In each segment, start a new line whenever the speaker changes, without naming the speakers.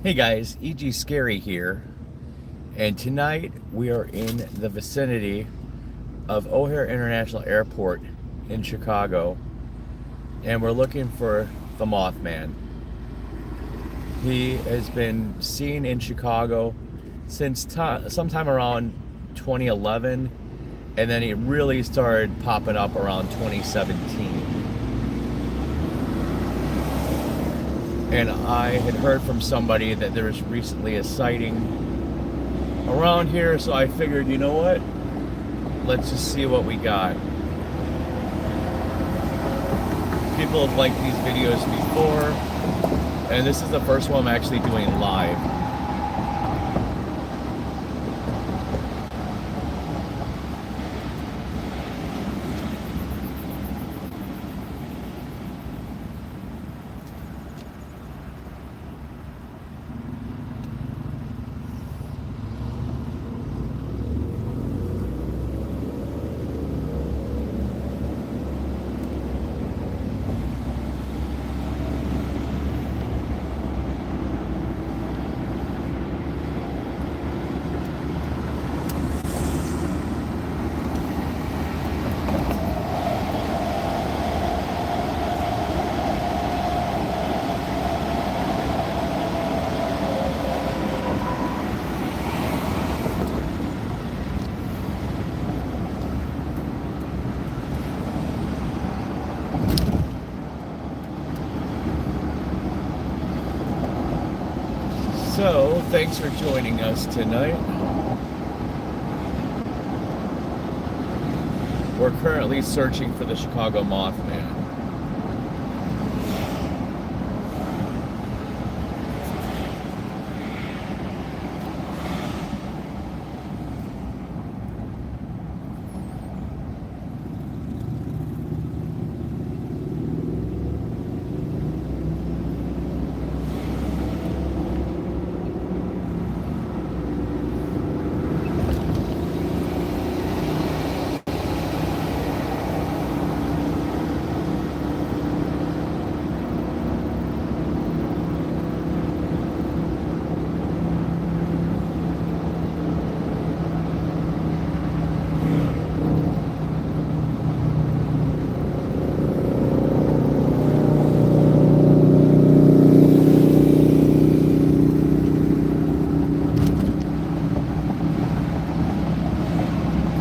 Hey guys, EG Scary here, and tonight we are in the vicinity of O'Hare International Airport in Chicago, and we're looking for the Mothman. He has been seen in Chicago since sometime around 2011, and then he really started popping up around 2017. And I had heard from somebody that there was recently a sighting around here, so I figured, you know what? Let's just see what we got. People have liked these videos before, and this is the first one I'm actually doing live. So, thanks for joining us tonight. We're currently searching for the Chicago Mothman.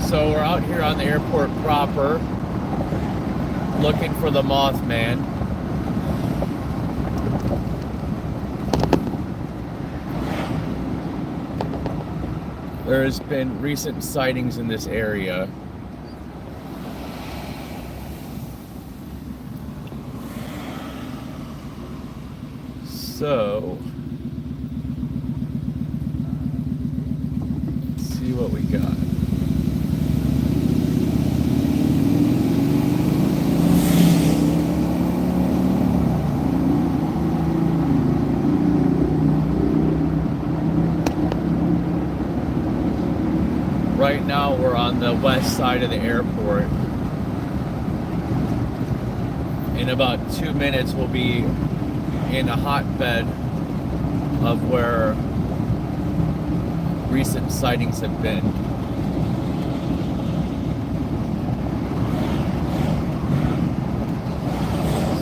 So we're out here on the airport proper, looking for the Mothman. There has been recent sightings in this area. So, let's see what we got. Right now we're on the west side of the airport. In about 2 minutes we'll be in a hotbed of where recent sightings have been.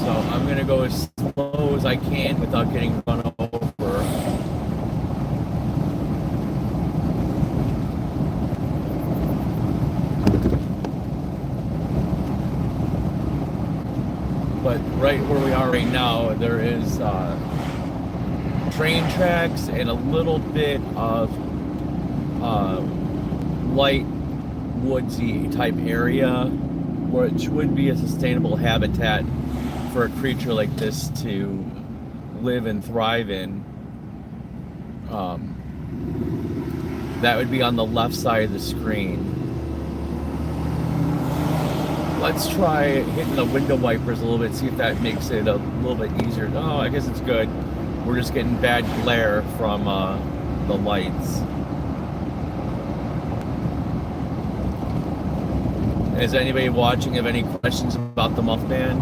So I'm gonna go as slow as I can without getting run over. But right where we are right now, there is train tracks and a little bit of light woodsy type area, which would be a sustainable habitat for a creature like this to live and thrive in. That would be on the left side of the screen. Let's try hitting the window wipers a little bit, see if that makes it a little bit easier. Oh, I guess it's good. We're just getting bad glare from the lights. Is anybody watching have any questions about the Mothman?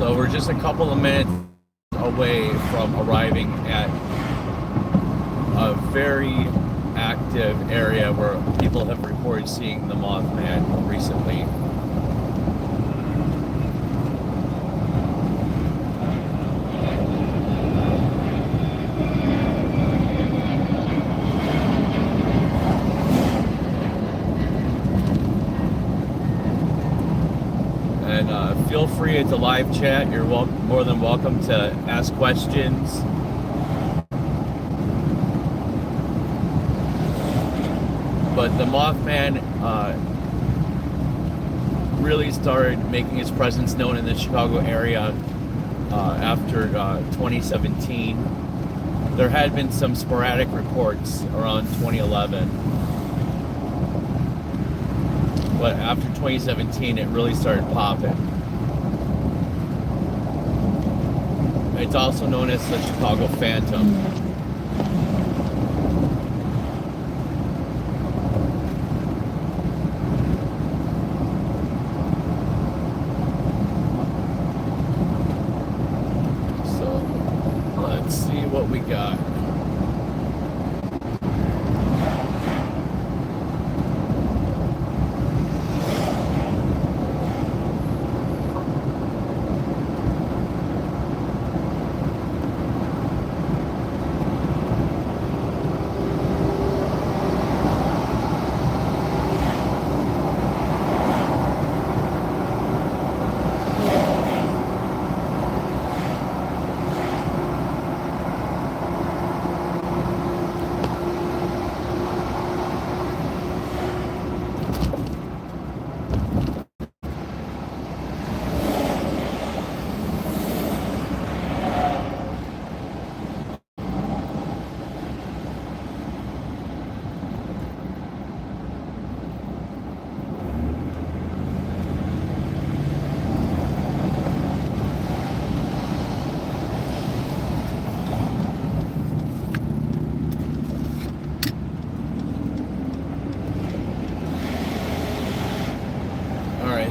So we're just a couple of minutes away from arriving at a very active area where people have reported seeing the Mothman recently. And feel free at the live chat. You're more than welcome to ask questions. But the Mothman really started making his presence known in the Chicago area after 2017. There had been some sporadic reports around 2011. But after 2017, it really started popping. It's also known as the Chicago Phantom. Let's see what we got.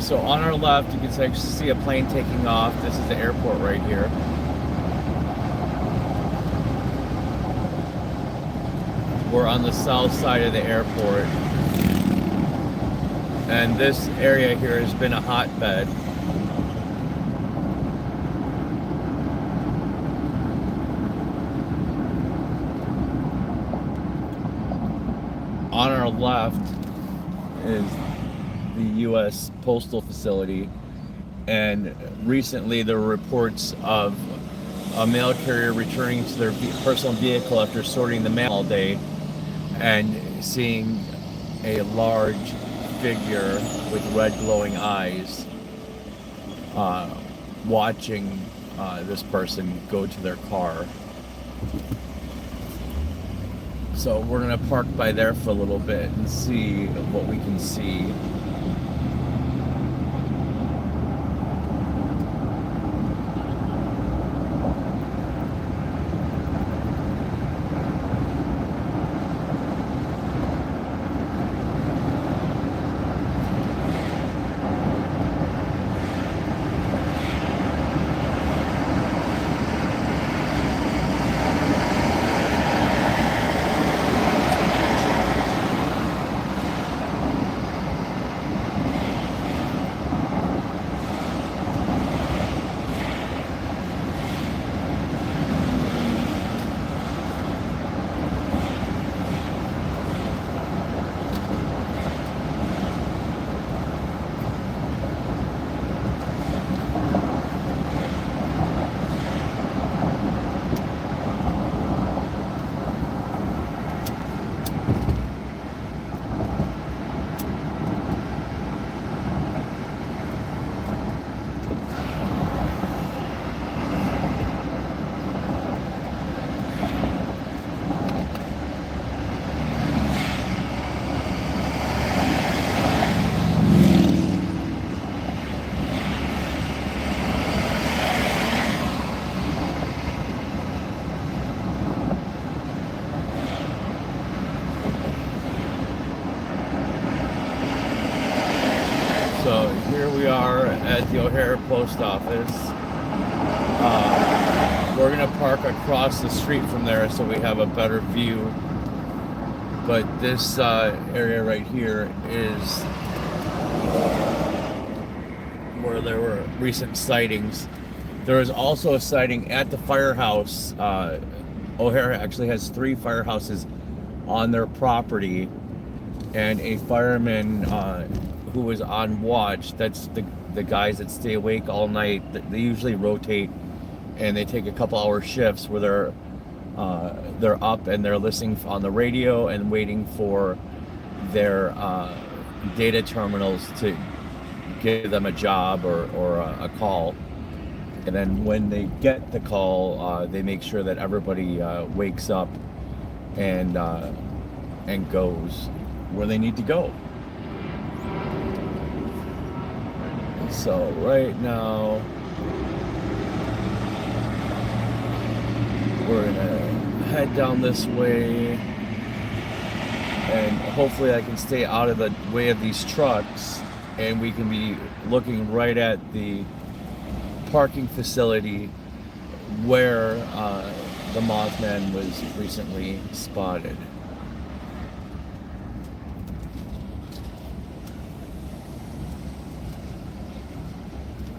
So on our left, you can actually see a plane taking off. This is the airport right here. We're on the south side of the airport. And this area here has been a hotbed. On our left is the U.S. Postal Facility, and recently there were reports of a mail carrier returning to their personal vehicle after sorting the mail all day and seeing a large figure with red glowing eyes watching this person go to their car. So we're gonna park by there for a little bit and see what we can see. So here we are at the O'Hare Post Office. We're gonna park across the street from there so we have a better view. But this area right here is where there were recent sightings. There was also a sighting at the firehouse. O'Hare actually has 3 firehouses on their property, and a fireman who was on watch, that's the guys that stay awake all night, they usually rotate, and they take a couple hour shifts where they're up and they're listening on the radio and waiting for their data terminals to give them a job or a call. And then when they get the call, they make sure that everybody wakes up and goes where they need to go. So right now, we're gonna head down this way, and hopefully I can stay out of the way of these trucks, and we can be looking right at the parking facility where the Mothman was recently spotted.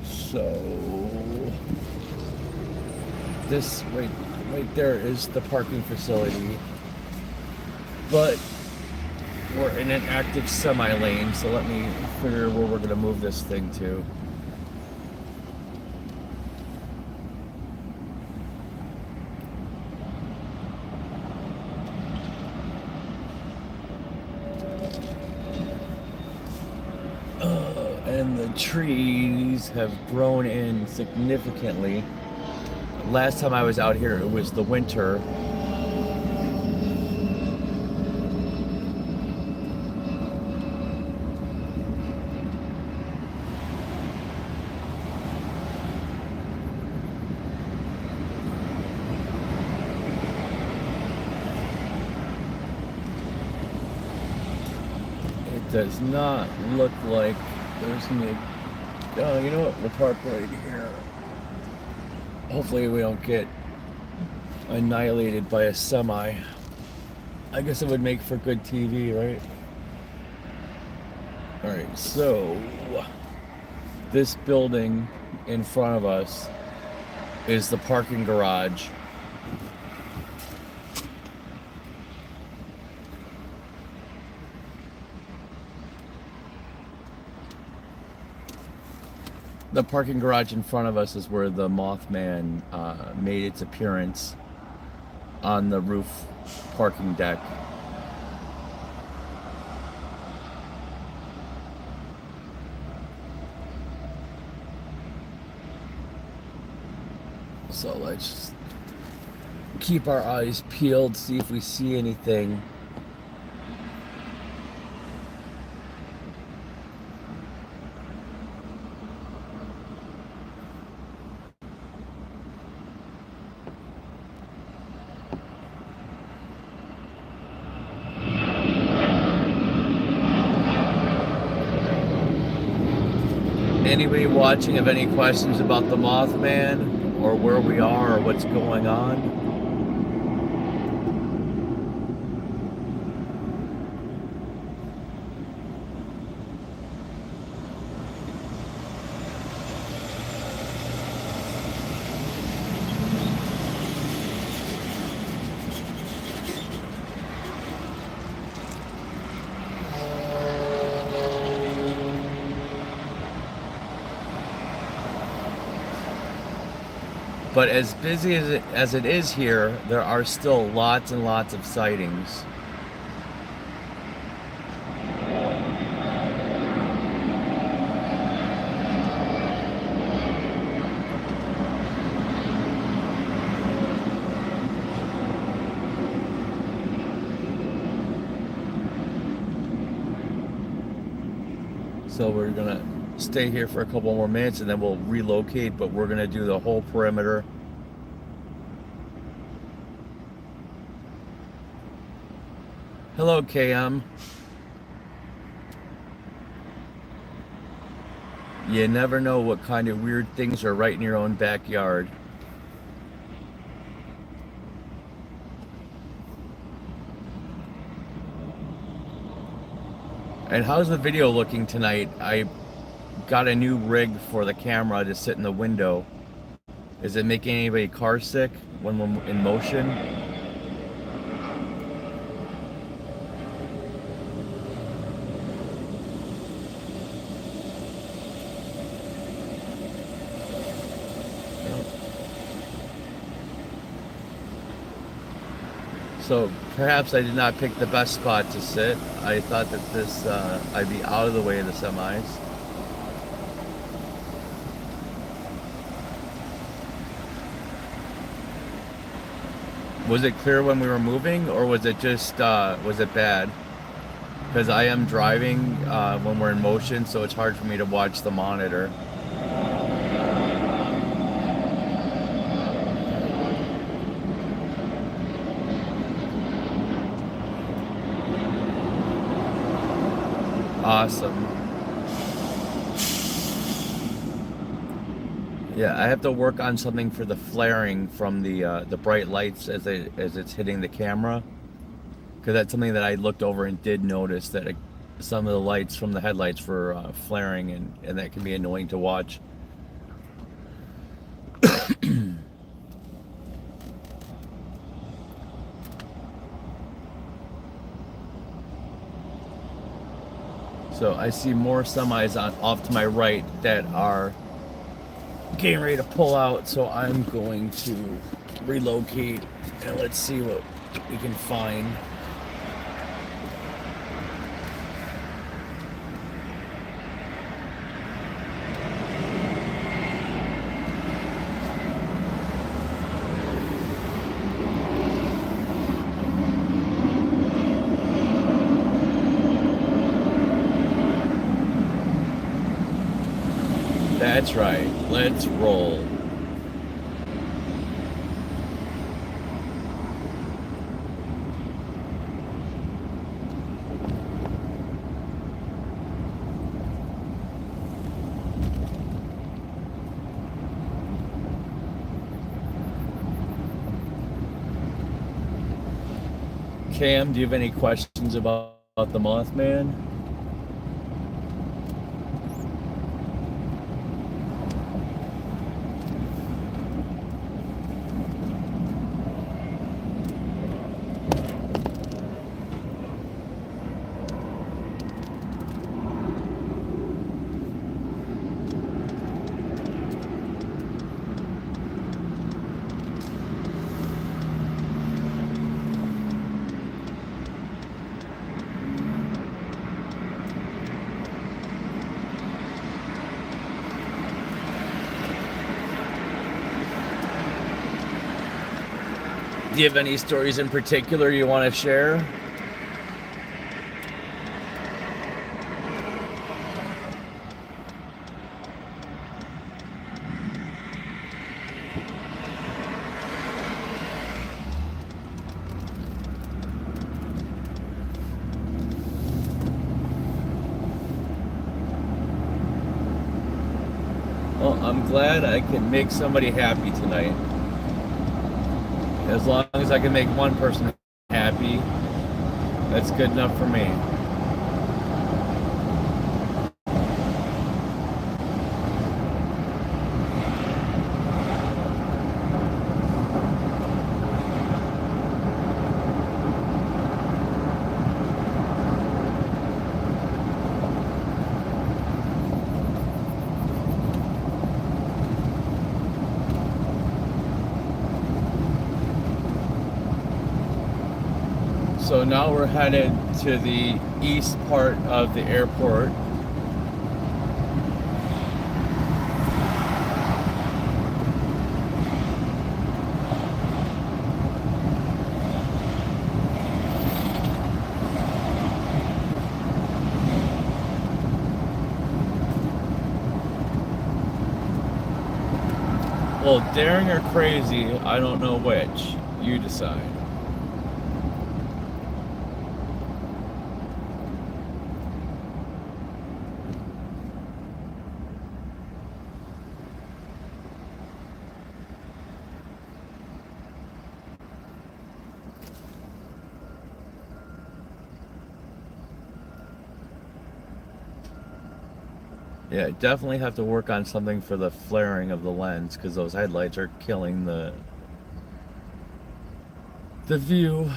So this right there is the parking facility, but we're in an active semi lane, so let me figure where we're going to move this thing to. And the trees have grown in significantly. Last time I was out here, it was the winter. It does not look like there's any. Oh, you know what? We'll park right here. Hopefully we don't get annihilated by a semi. I guess it would make for good TV, right? Alright, so this building in front of us is the parking garage. The parking garage in front of us is where the Mothman made its appearance on the roof parking deck. So let's just keep our eyes peeled, see if we see anything. Anybody watching have any questions about the Mothman or where we are or what's going on? But as busy as it is here, there are still lots and lots of sightings. So we're gonna stay here for a couple more minutes and then we'll relocate, but we're gonna do the whole perimeter. Hello, KM. You never know what kind of weird things are right in your own backyard. And how's the video looking tonight? I got a new rig for the camera to sit in the window. Is it making anybody car sick when we're in motion? So perhaps I did not pick the best spot to sit. I thought that this I'd be out of the way of the semis. Was it clear when we were moving, or was it just was it bad? Because I am driving when we're in motion, so it's hard for me to watch the monitor. Awesome. Yeah, I have to work on something for the flaring from the bright lights as it's hitting the camera, because that's something that I looked over and did notice that some of the lights from the headlights were flaring, and that can be annoying to watch. So I see more semis off to my right that are getting ready to pull out, so I'm going to relocate and let's see what we can find. That's right. Let's roll. Cam, do you have any questions about the Mothman? Do you have any stories in particular you want to share? Well, I'm glad I can make somebody happy tonight. As long as I can make one person happy, that's good enough for me. So now we're headed to the east part of the airport. Well, daring or crazy, I don't know which. You decide. Yeah, definitely have to work on something for the flaring of the lens because those headlights are killing the view.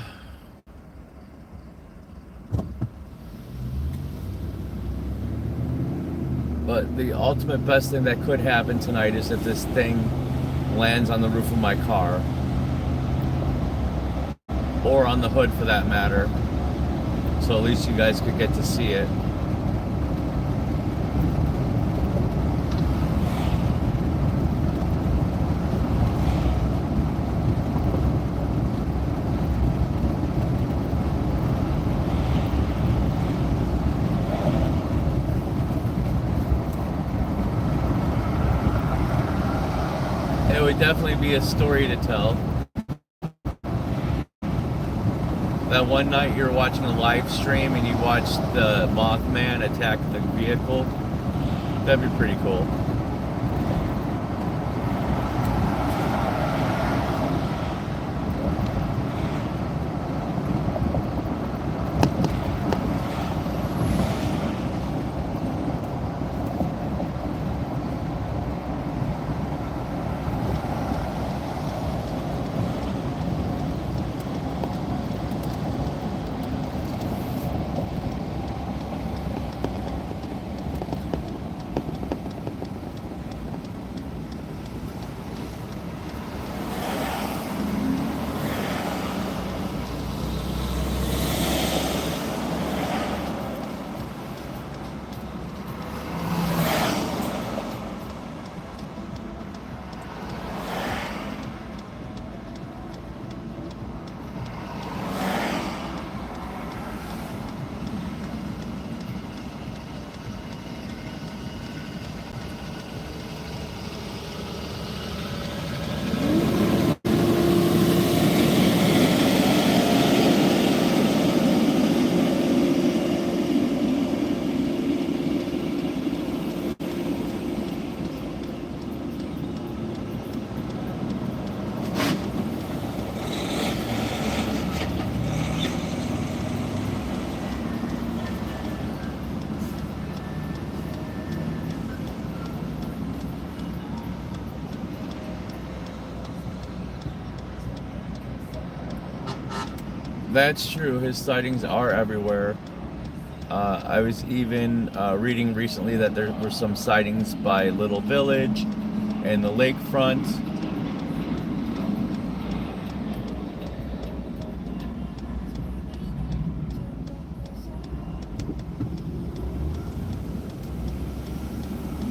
But the ultimate best thing that could happen tonight is if this thing lands on the roof of my car, or on the hood for that matter. So at least you guys could get to see it. It would definitely be a story to tell. That one night you're watching a live stream and you watched the Mothman attack the vehicle, that'd be pretty cool. That's true. His sightings are everywhere. I was even reading recently that there were some sightings by Little Village and the lakefront.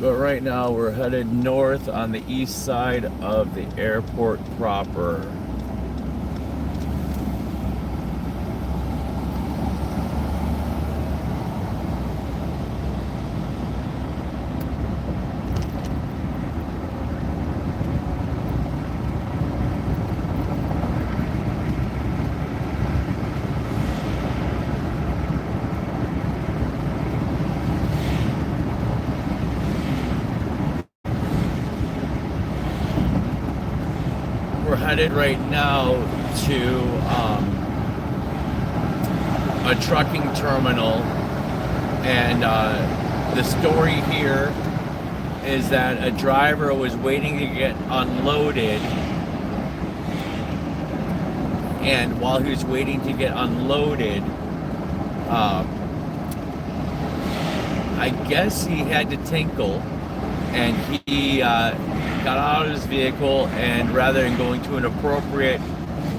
But right now we're headed north on the east side of the airport proper. We're headed right now to a trucking terminal, and the story here is that a driver was waiting to get unloaded, and while he was waiting to get unloaded, I guess he had to tinkle, and he got out of his vehicle, and rather than going to an appropriate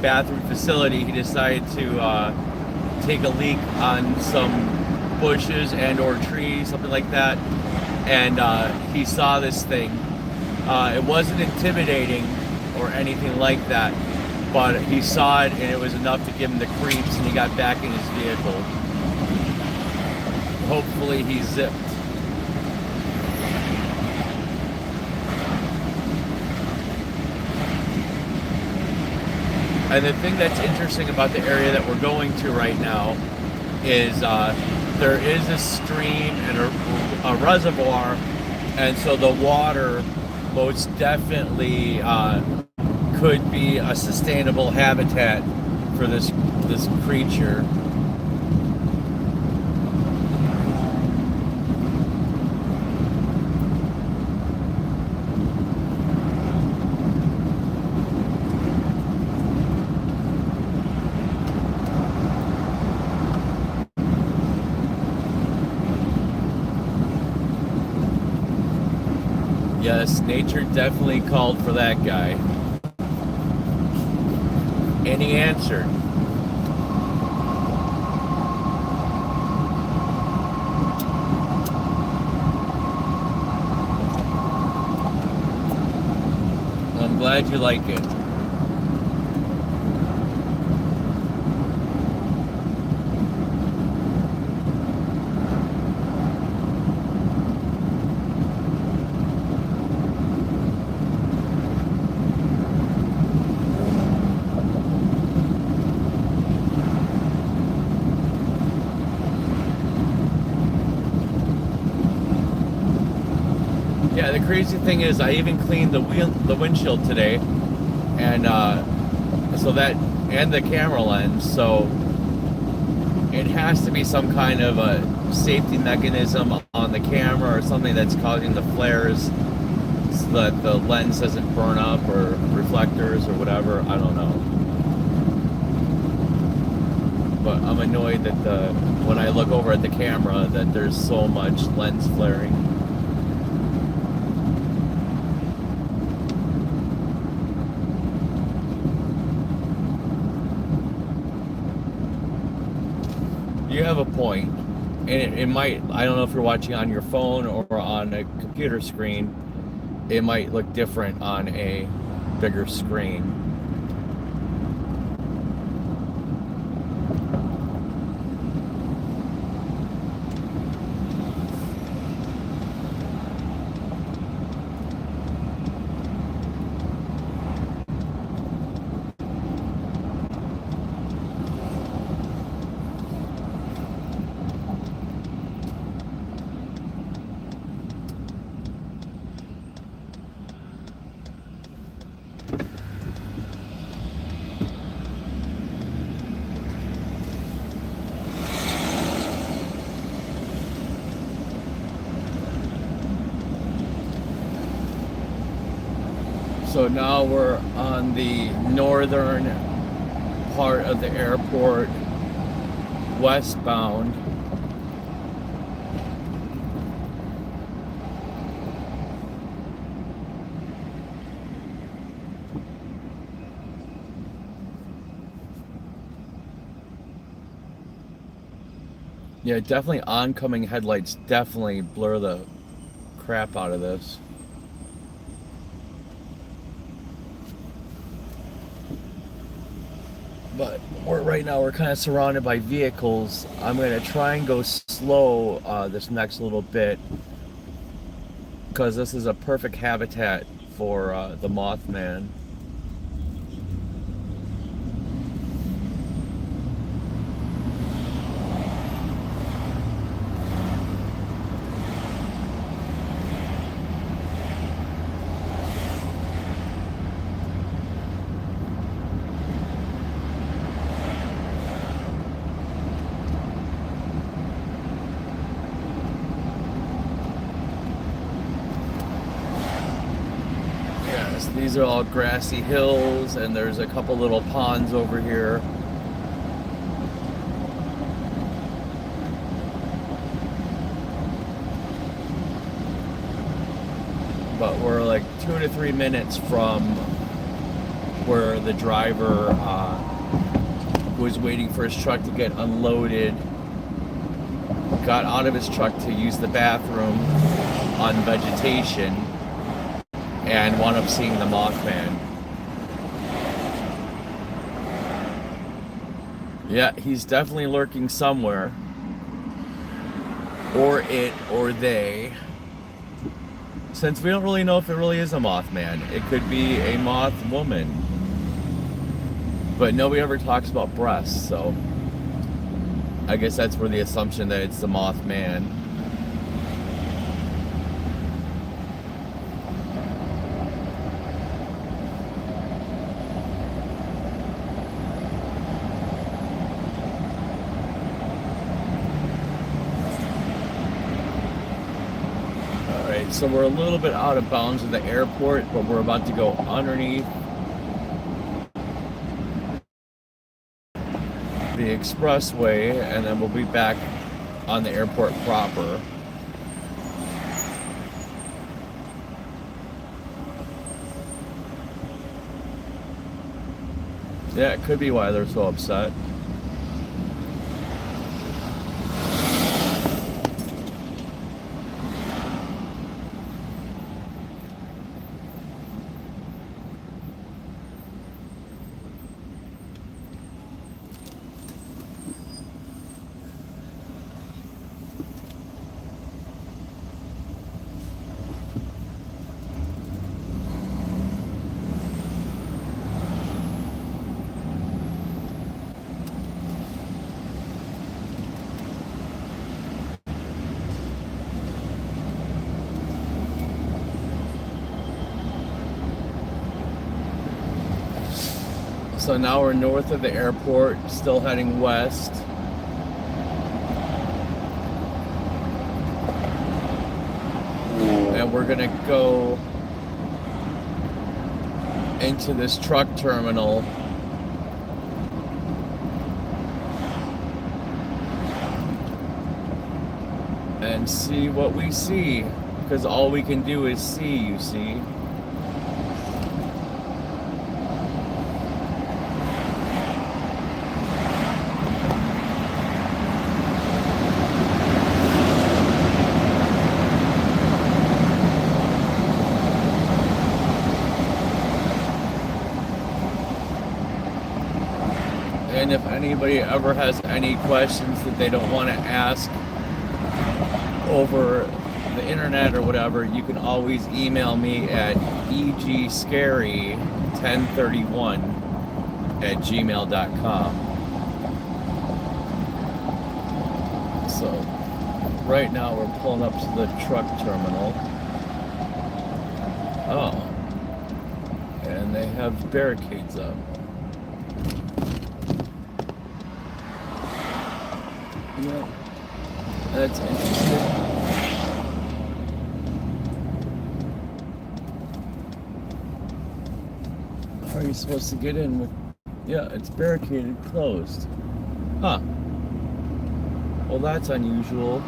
bathroom facility, he decided to take a leak on some bushes and or trees, something like that, and he saw this thing. It wasn't intimidating or anything like that, but he saw it and it was enough to give him the creeps, and he got back in his vehicle. Hopefully he zipped. And the thing that's interesting about the area that we're going to right now is there is a stream and a reservoir, and so the water most definitely could be a sustainable habitat for this creature. Yes, nature definitely called for that guy. And he answered. I'm glad you like it. Yeah, the crazy thing is, I even cleaned the windshield today, and so that, and the camera lens. So it has to be some kind of a safety mechanism on the camera or something that's causing the flares, so that the lens doesn't burn up, or reflectors or whatever. I don't know. But I'm annoyed that when I look over at the camera that there's so much lens flaring. You have a point, and it might, I don't know if you're watching on your phone or on a computer screen, it might look different on a bigger screen. So now we're on the northern part of the airport, westbound. Yeah, definitely oncoming headlights definitely blur the crap out of this. But right now we're kind of surrounded by vehicles. I'm going to try and go slow this next little bit, because this is a perfect habitat for the Mothman. These are all grassy hills, and there's a couple little ponds over here. But we're like 2 to 3 minutes from where the driver was waiting for his truck to get unloaded, got out of his truck to use the bathroom on vegetation, and wound up seeing the Mothman. Yeah, he's definitely lurking somewhere. Or it, or they. Since we don't really know if it really is a Mothman. It could be a moth woman. But nobody ever talks about breasts, so I guess that's where the assumption that it's the Mothman. So we're a little bit out of bounds of the airport, but we're about to go underneath the expressway, and then we'll be back on the airport proper. Yeah, it could be why they're so upset. So now we're north of the airport, still heading west. And we're gonna go into this truck terminal. And see what we see. Because all we can do is see, you see. And if anybody ever has any questions that they don't want to ask over the internet or whatever, you can always email me at egscary1031@gmail.com. So right now we're pulling up to the truck terminal. Oh, and they have barricades up. Yeah, that's interesting. How are you supposed to get in with... Yeah, it's barricaded, closed. Huh. Well, that's unusual.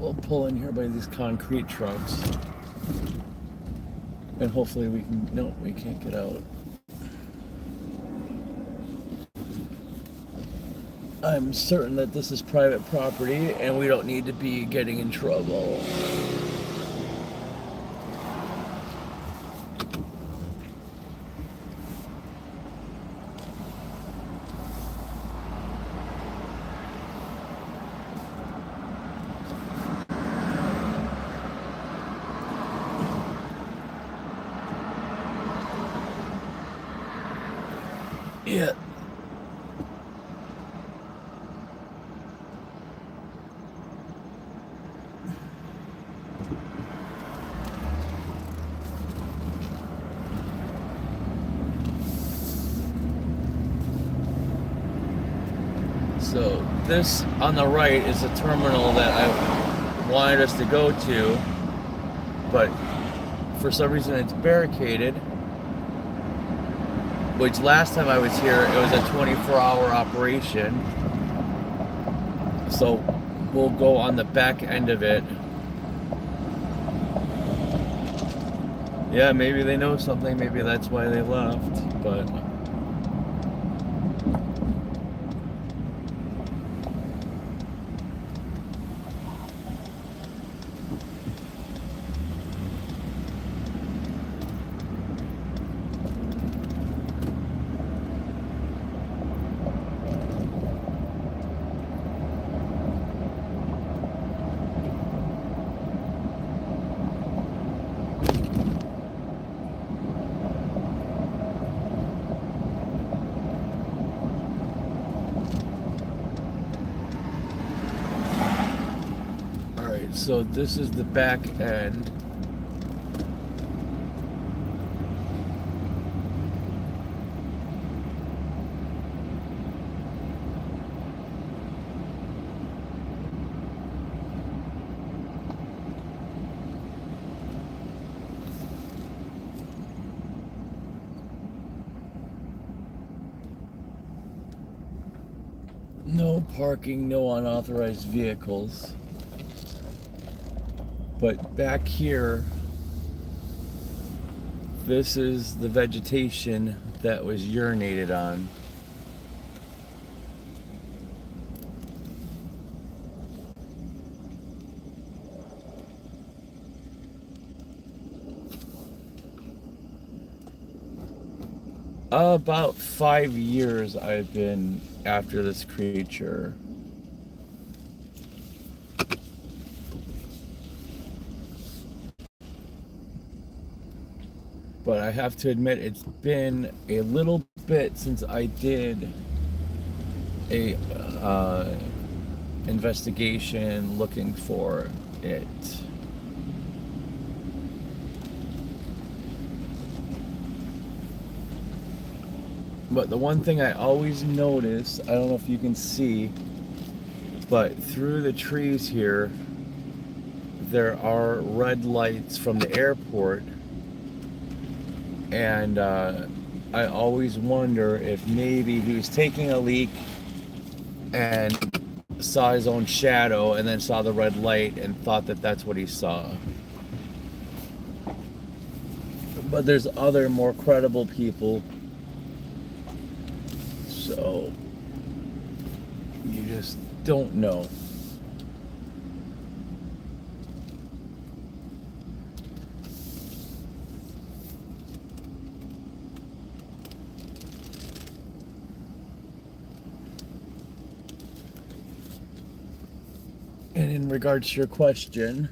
We'll pull in here by these concrete trucks. And hopefully we can... No, we can't get out. I'm certain that this is private property and we don't need to be getting in trouble. Yeah. So this on the right is a terminal that I wanted us to go to, but for some reason it's barricaded. Which last time I was here, it was a 24-hour operation. So we'll go on the back end of it. Yeah, maybe they know something. Maybe that's why they left. But so this is the back end. No parking, no unauthorized vehicles. But back here, this is the vegetation that was urinated on. About 5 years I've been after this creature. But I have to admit, it's been a little bit since I did a investigation looking for it. But the one thing I always notice, I don't know if you can see, but through the trees here, there are red lights from the airport. And I always wonder if maybe he was taking a leak and saw his own shadow and then saw the red light and thought that that's what he saw. But there's other more credible people, so you just don't know. And in regards to your question,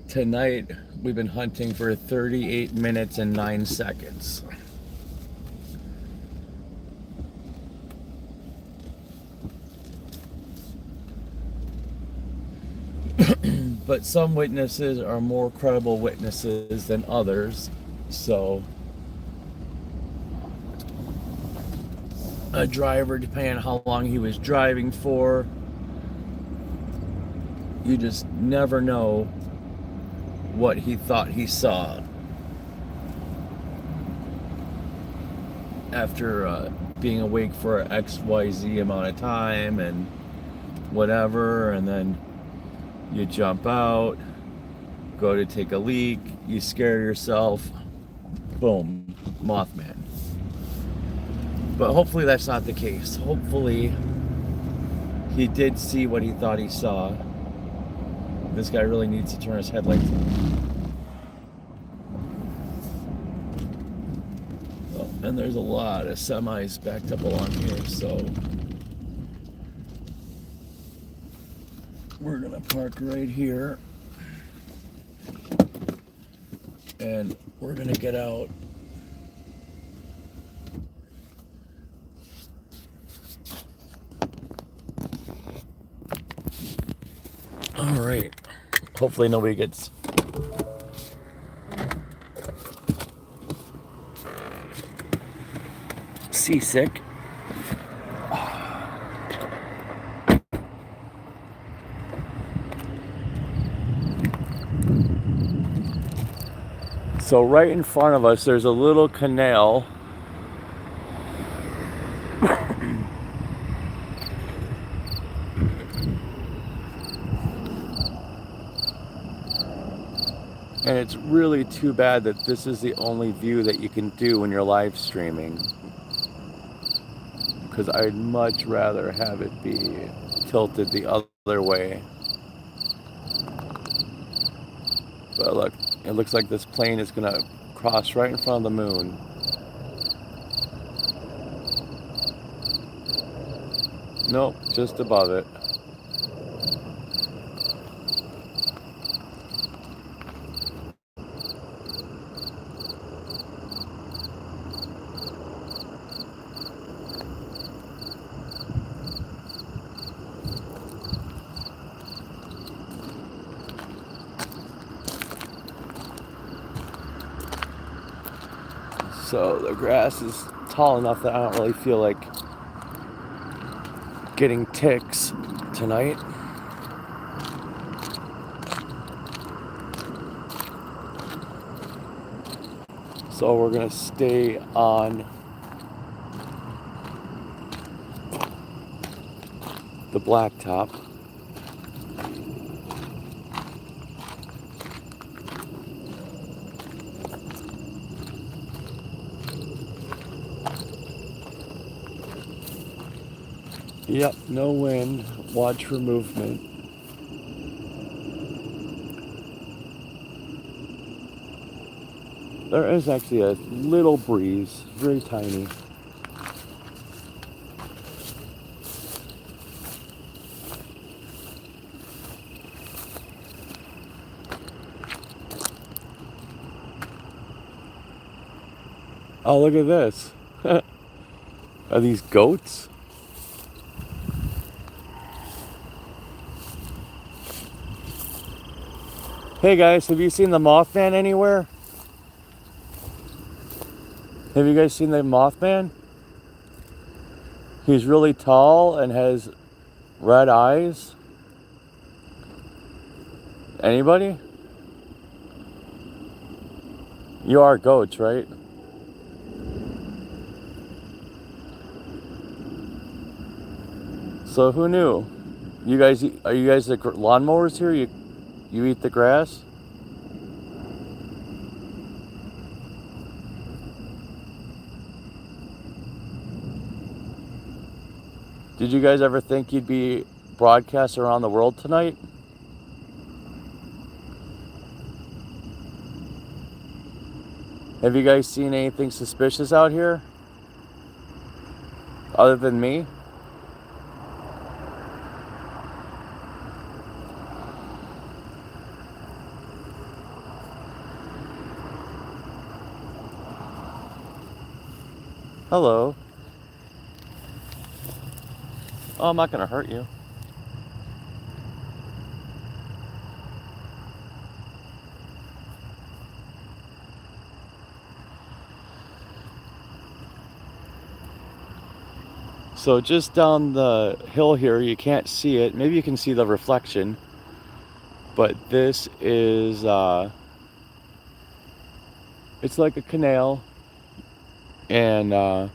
tonight we've been hunting for 38 minutes and 9 seconds. But some witnesses are more credible witnesses than others, so a driver, depending on how long he was driving for, you just never know what he thought he saw after being awake for XYZ amount of time and whatever, and then you jump out, go to take a leak, you scare yourself, boom, Mothman. But hopefully that's not the case. Hopefully he did see what he thought he saw. This guy really needs to turn his headlights on. Oh, and there's a lot of semis backed up along here, so we're gonna park right here and we're gonna get out. All right, hopefully nobody gets seasick. So right in front of us, there's a little canal. And it's really too bad that this is the only view that you can do when you're live streaming, because I'd much rather have it be tilted the other way. But look, it looks like this plane is gonna cross right in front of the moon. Nope, just above it. So the grass is tall enough that I don't really feel like getting ticks tonight. So we're gonna stay on the the blacktop. Yep, no wind. Watch for movement. There is actually a little breeze, very tiny. Oh, look at this. Are these goats? Hey guys, have you seen the Mothman anywhere? Have you guys seen the Mothman? He's really tall and has red eyes. Anybody? You are goats, right? So who knew? You guys, are you guys the lawnmowers here? You eat the grass? Did you guys ever think you'd be broadcast around the world tonight? Have you guys seen anything suspicious out here? Other than me? Hello. Oh, I'm not gonna hurt you. So just down the hill here, you can't see it. Maybe you can see the reflection. But this is, it's like a canal. And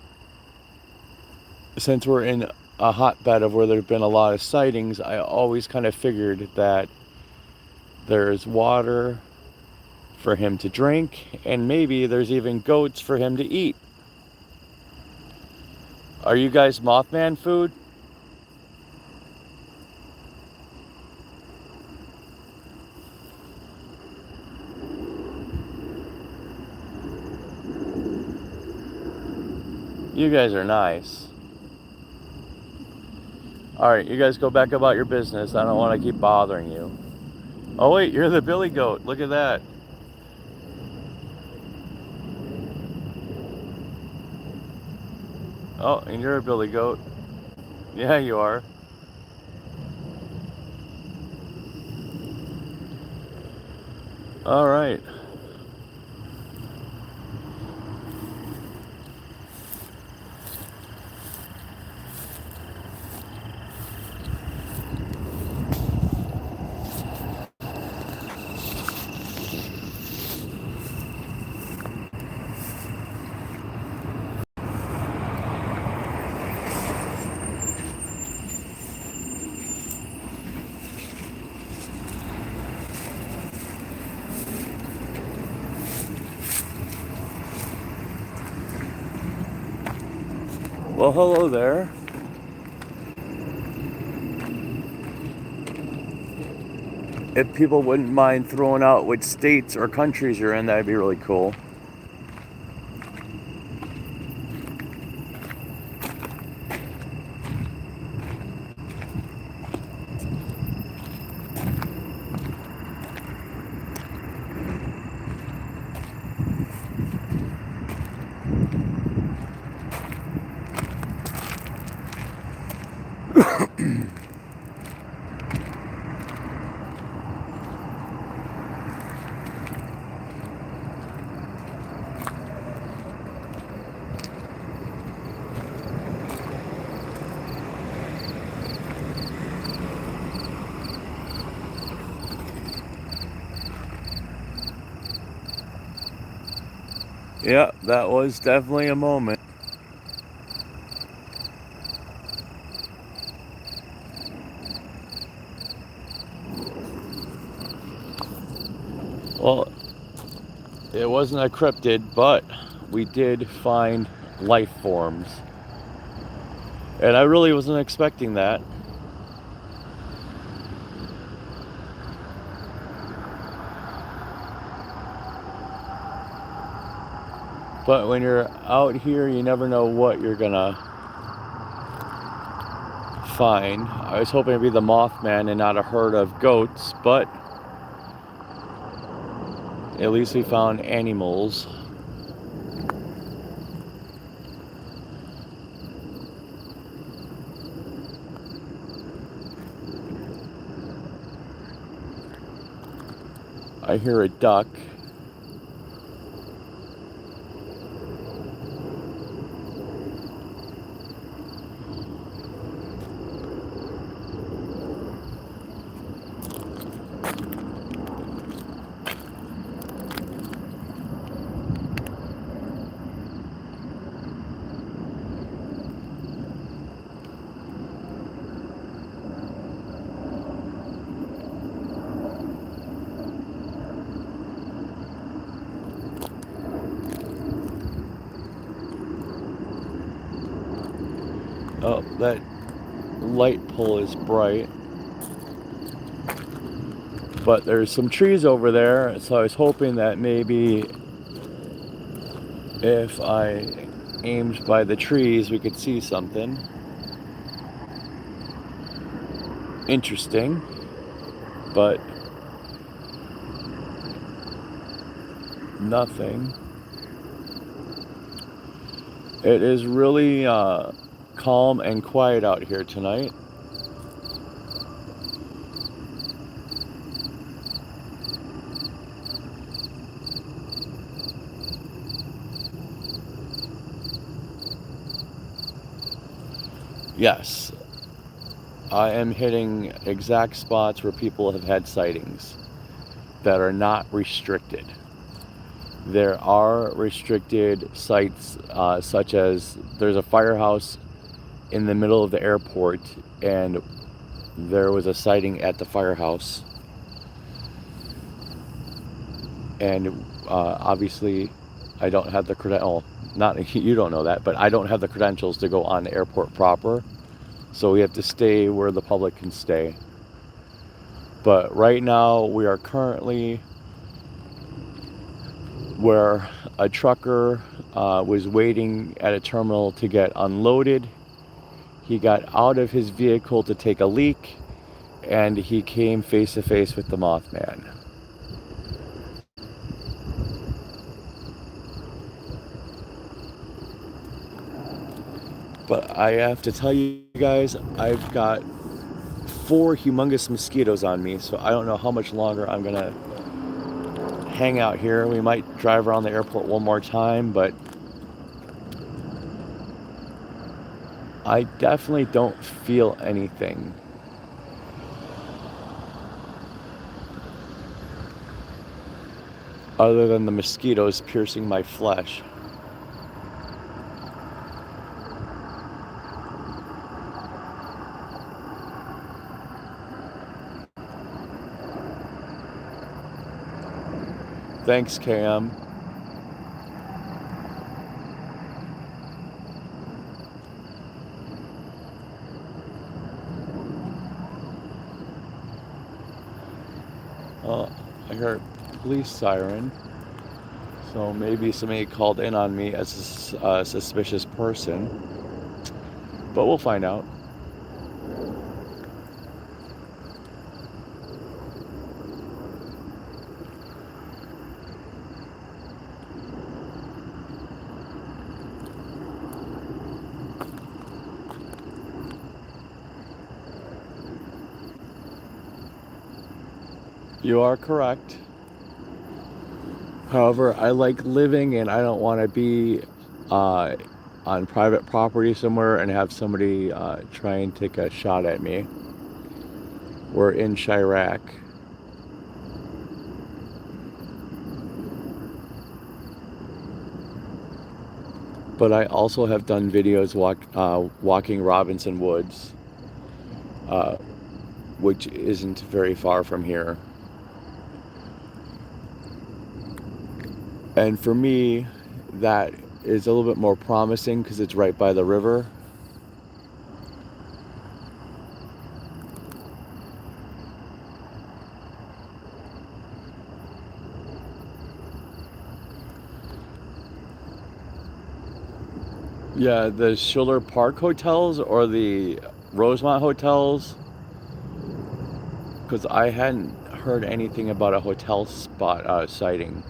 since we're in a hotbed of where there's been a lot of sightings, I always kind of figured that there's water for him to drink, and maybe there's even goats for him to eat. Are you guys Mothman food? You guys are nice. Alright, you guys go back about your business. I don't want to keep bothering you. Oh wait, you're the billy goat. Look at that. Oh, and you're a billy goat. Yeah, you are. Alright. Well, hello there. If people wouldn't mind throwing out which states or countries you're in, that'd be really cool. Yeah, that was definitely a moment. Well, it wasn't a cryptid, but we did find life forms. And I really wasn't expecting that. But when you're out here, you never know what you're gonna find. I was hoping it'd be the Mothman and not a herd of goats, but at least we found animals. I hear a duck. Oh, that light pole is bright. But there's some trees over there, so I was hoping that maybe if I aimed by the trees, we could see something interesting. But nothing. It is really calm and quiet out here tonight. Yes, I am hitting exact spots where people have had sightings that are not restricted. There are restricted sites, such as there's a firehouse in the middle of the airport, and there was a sighting at the firehouse. And obviously, I don't have the credential. Not you don't know that, but I don't have the credentials to go on the airport proper. So we have to stay where the public can stay. But right now, we are currently where a trucker was waiting at a terminal to get unloaded. He got out of his vehicle to take a leak, and he came face to face with the Mothman. But I have to tell you guys, I've got 4 humongous mosquitoes on me, so I don't know how much longer I'm gonna hang out here. We might drive around the airport one more time, but I definitely don't feel anything. Other than the mosquitoes piercing my flesh. Thanks, KM. I heard a police siren. So maybe somebody called in on me as a suspicious person. But we'll find out. You are correct. However, I like living, and I don't want to be on private property somewhere and have somebody try and take a shot at me. We're in Chirac. But I also have done videos walking Robinson Woods, which isn't very far from here. And for me, that is a little bit more promising because it's right by the river. Yeah, the Schiller Park hotels or the Rosemont hotels, because I hadn't heard anything about a hotel spot sighting.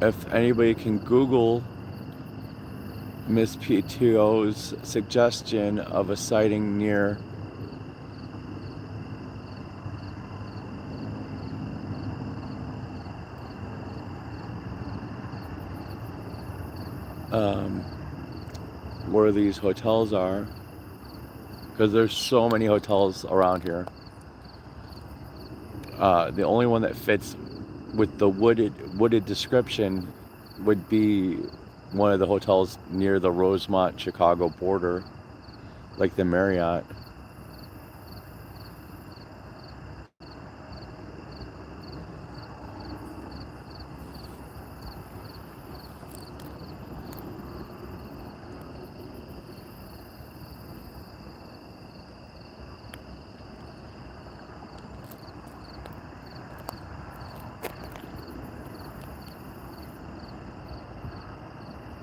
If anybody can Google Miss PTO's suggestion of a sighting near um, where these hotels are, because there's so many hotels around here. The only one that fits with the wooded description would be one of the hotels near the Rosemont Chicago border, like the Marriott.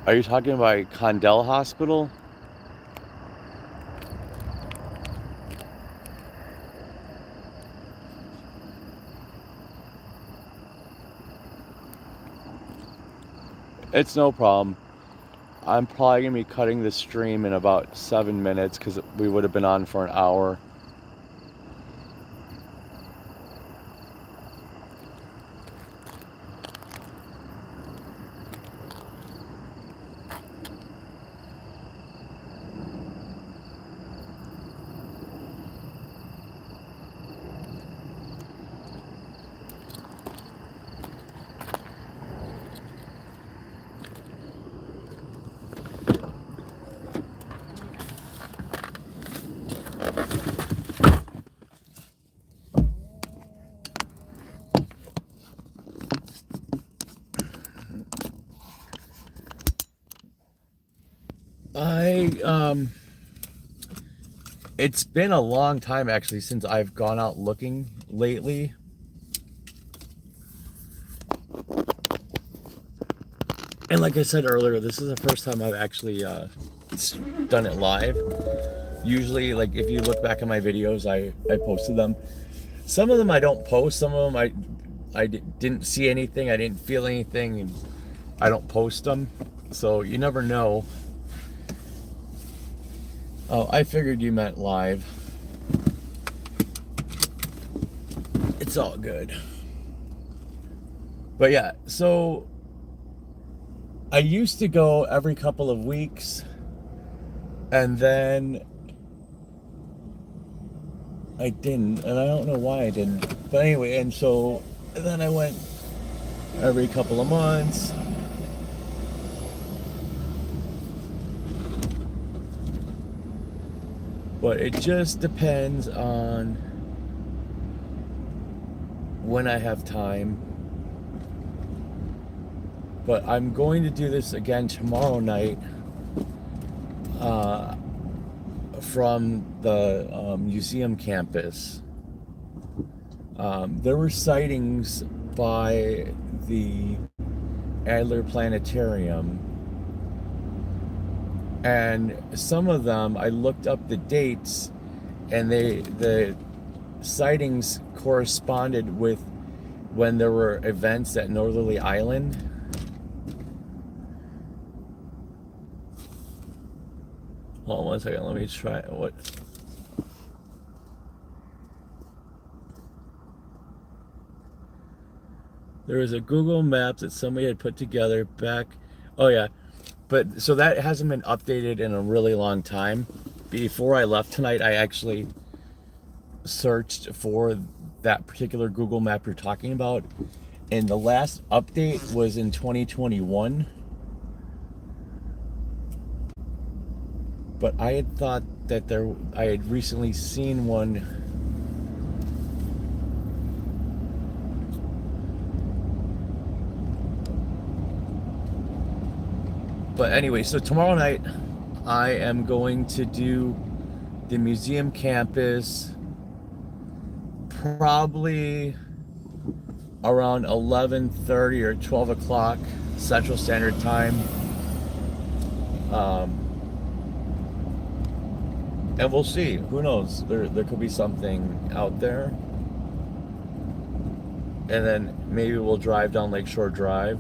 Are you talking about Condell Hospital? It's no problem. I'm probably gonna be cutting the stream in about 7 minutes because we would have been on for an hour. I it's been a long time actually since I've gone out looking lately. And like I said earlier, this is the first time I've actually done it live. Usually, like if you look back at my videos, I posted them. Some of them I don't post. Some of them I didn't see anything. I didn't feel anything, and I don't post them. So you never know. Oh, I figured you meant live. It's all good. But yeah, so I used to go every couple of weeks, and then I didn't, and I don't know why I didn't. But anyway, and so then I went every couple of months. But it just depends on when I have time. But I'm going to do this again tomorrow night from the museum campus. There were sightings by the Adler Planetarium, and some of them I looked up the dates, and the sightings corresponded with when there were events at Northerly Island. Hold on one second, let me try what. There was a Google Maps that somebody had put together back. Oh yeah, but so that hasn't been updated in a really long time. Before I left tonight, I actually searched for that particular Google map you're talking about, and the last update was in 2021. But I had thought that I had recently seen one. But anyway, so tomorrow night I am going to do the museum campus probably around 11:30 or 12 o'clock Central Standard Time. And we'll see. Who knows? There could be something out there. And then maybe we'll drive down Lakeshore Drive.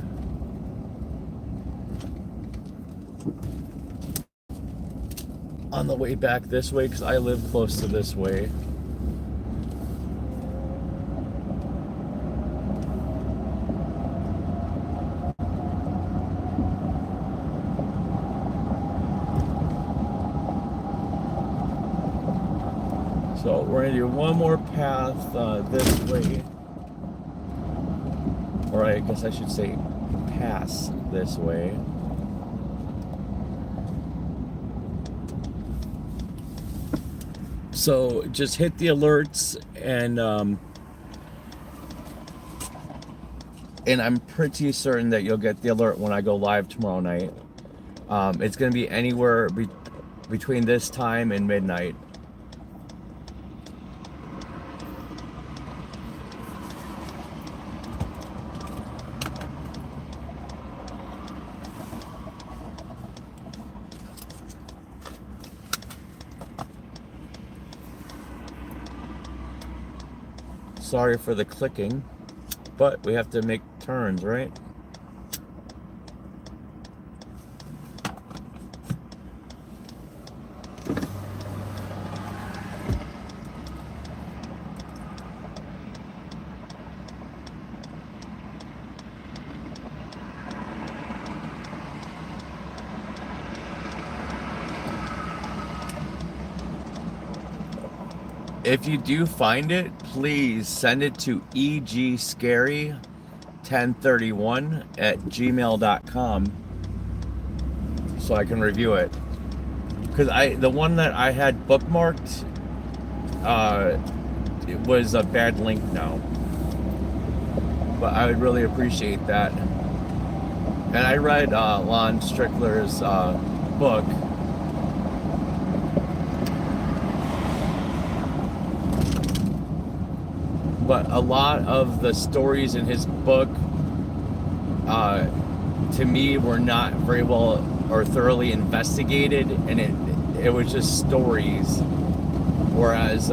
On the way back this way, because I live close to this way. So we're going to do one more path this way. Or I guess I should say pass this way. So just hit the alerts, and I'm pretty certain that you'll get the alert when I go live tomorrow night. It's going to be anywhere between this time and midnight. Sorry for the clicking, but we have to make turns, right? If you do find it, please send it to egscary1031@gmail.com so I can review it. Because the one that I had bookmarked, it was a bad link now. But I would really appreciate that. And I read Lon Strickler's book. But a lot of the stories in his book, to me, were not very well or thoroughly investigated, and it was just stories. Whereas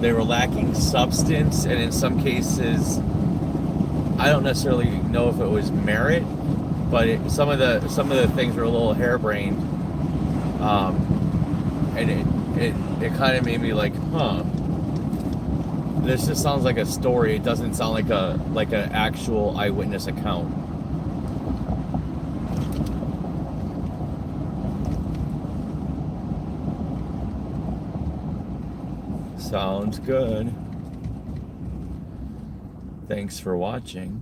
they were lacking substance, and in some cases, I don't necessarily know if it was merit, but some of the things were a little harebrained, and it kind of made me like, huh. This just sounds like a story. It doesn't sound like an actual eyewitness account. Sounds good. Thanks for watching.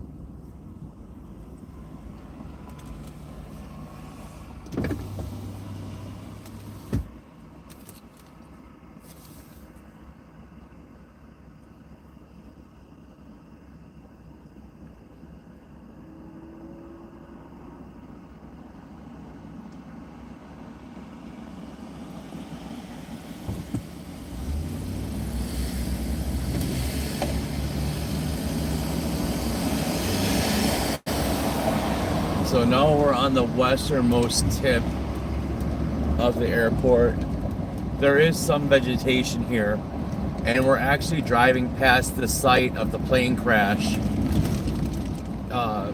So now we're on the westernmost tip of the airport. There is some vegetation here, and we're actually driving past the site of the plane crash. I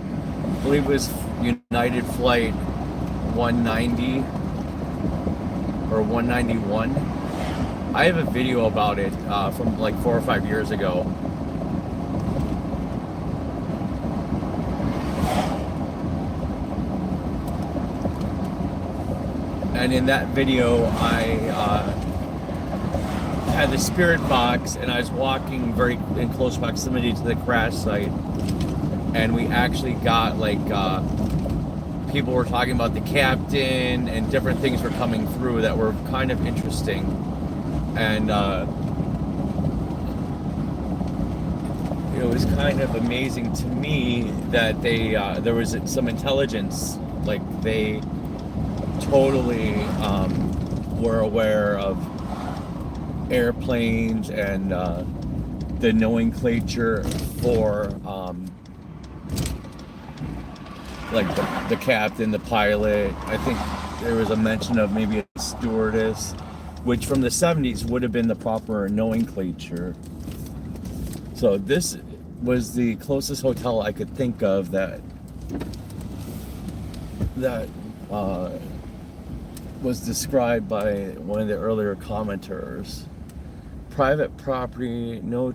believe it was United Flight 190 or 191. I have a video about it from like 4 or 5 years ago. And in that video, I had the spirit box, and I was walking very in close proximity to the crash site, and we actually got like people were talking about the captain, and different things were coming through that were kind of interesting. And it was kind of amazing to me that there was some intelligence, like they totally were aware of airplanes and the nomenclature for like the captain, the pilot. I think there was a mention of maybe a stewardess, which from the 70s would have been the proper nomenclature. So this was the closest hotel I could think of that was described by one of the earlier commenters. Private property, no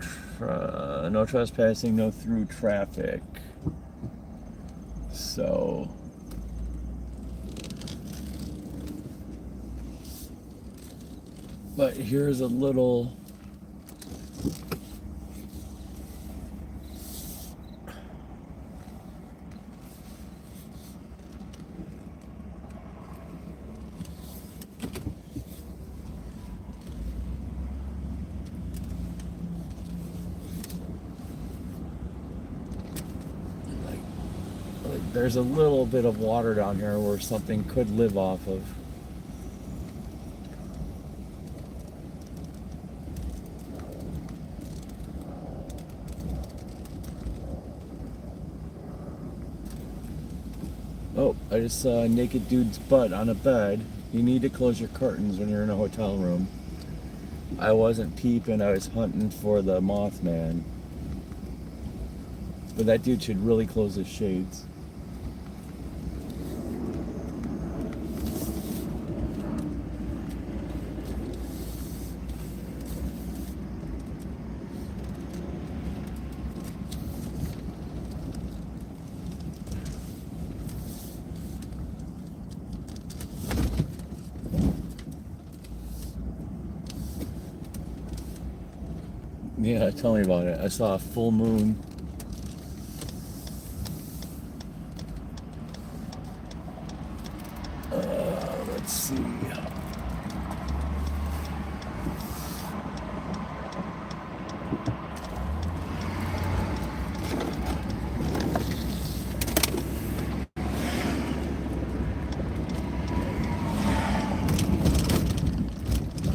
trespassing, no through traffic. So but here's a little there's a little bit of water down here where something could live off of. Oh, I just saw a naked dude's butt on a bed. You need to close your curtains when you're in a hotel room. I wasn't peeping, I was hunting for the Mothman. But that dude should really close his shades. Yeah, tell me about it. I saw a full moon. Let's see.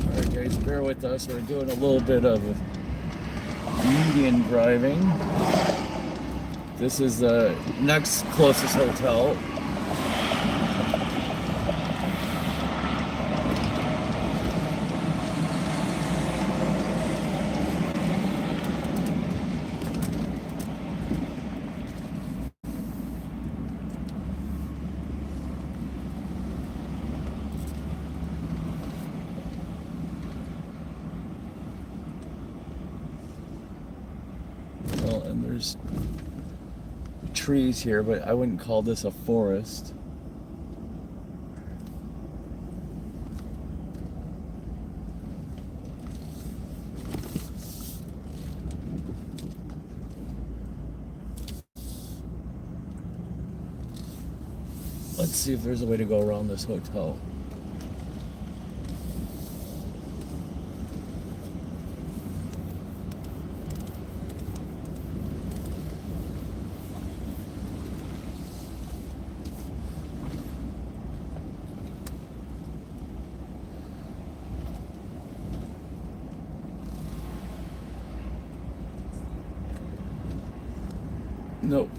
Alright guys, bear with us. We're doing a little bit of median driving. This is the next closest hotel. And there's trees here, but I wouldn't call this a forest. Let's see if there's a way to go around this hotel. Nope.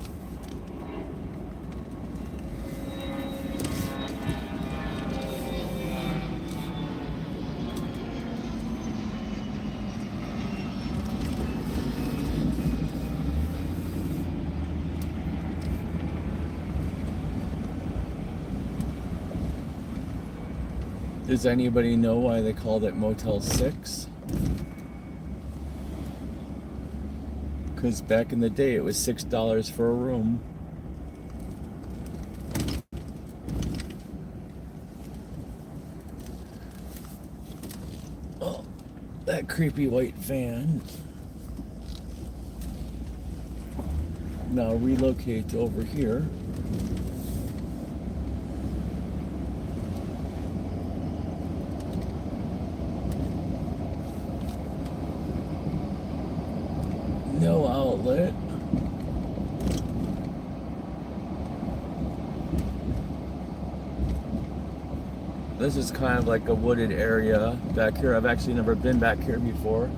Does anybody know why they called it Motel 6? Because back in the day it was $6 for a room. Oh, that creepy white van. Now relocate over here. This is kind of like a wooded area back here. I've actually never been back here before.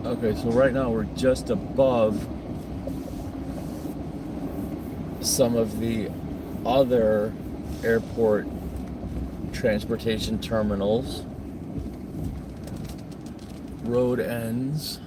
Okay, so right now we're just above some of the other airport transportation terminals. Road ends.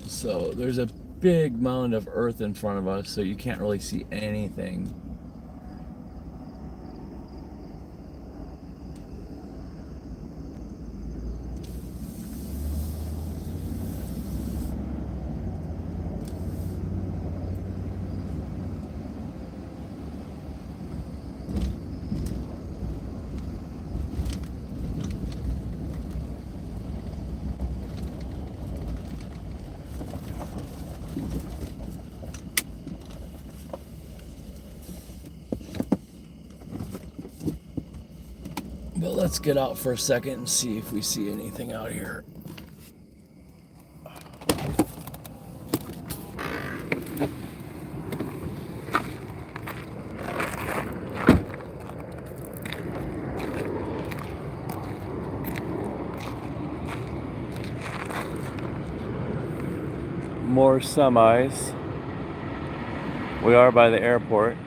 So there's a big mound of earth in front of us, so you can't really see anything. But let's get out for a second and see if we see anything out here. More semis. We are by the airport.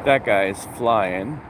That guy's flying.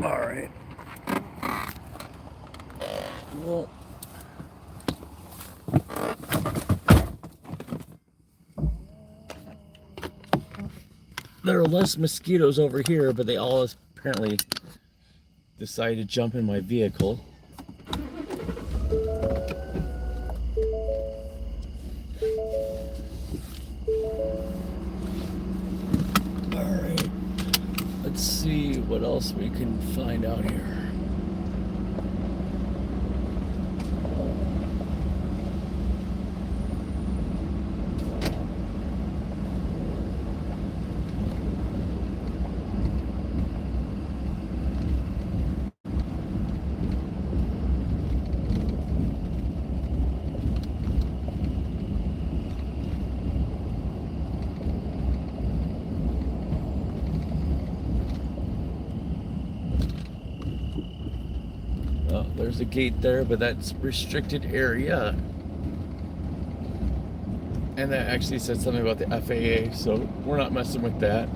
All right. Well, there are less mosquitoes over here, but they all apparently decided to jump in my vehicle. All right. Let's see what else we can find out here. There's a gate there, but that's restricted area. And that actually said something about the FAA, so we're not messing with that.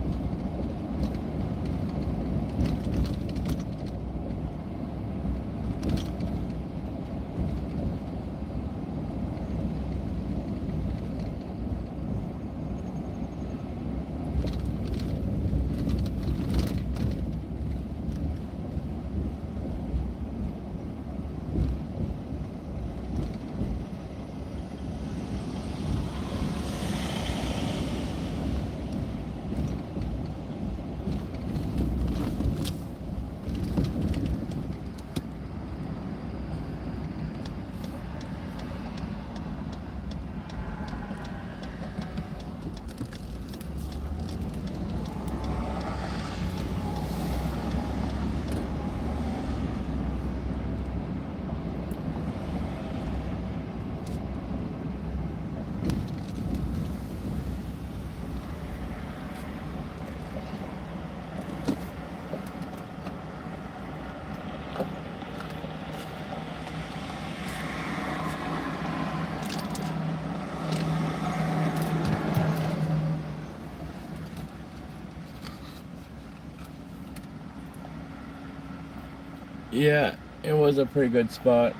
Yeah, it was a pretty good spot.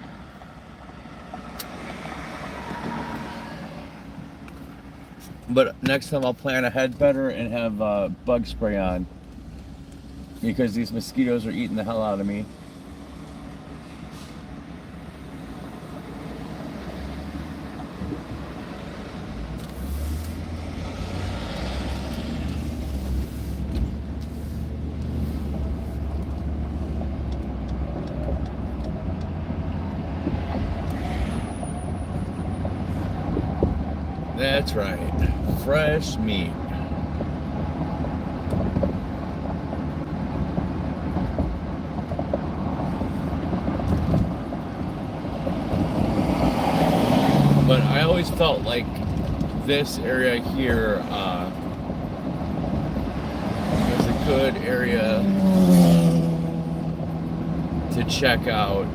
But next time I'll plan ahead better and have bug spray on because these mosquitoes are eating the hell out of me. That's right. Fresh meat. But I always felt like this area here was a good area to check out.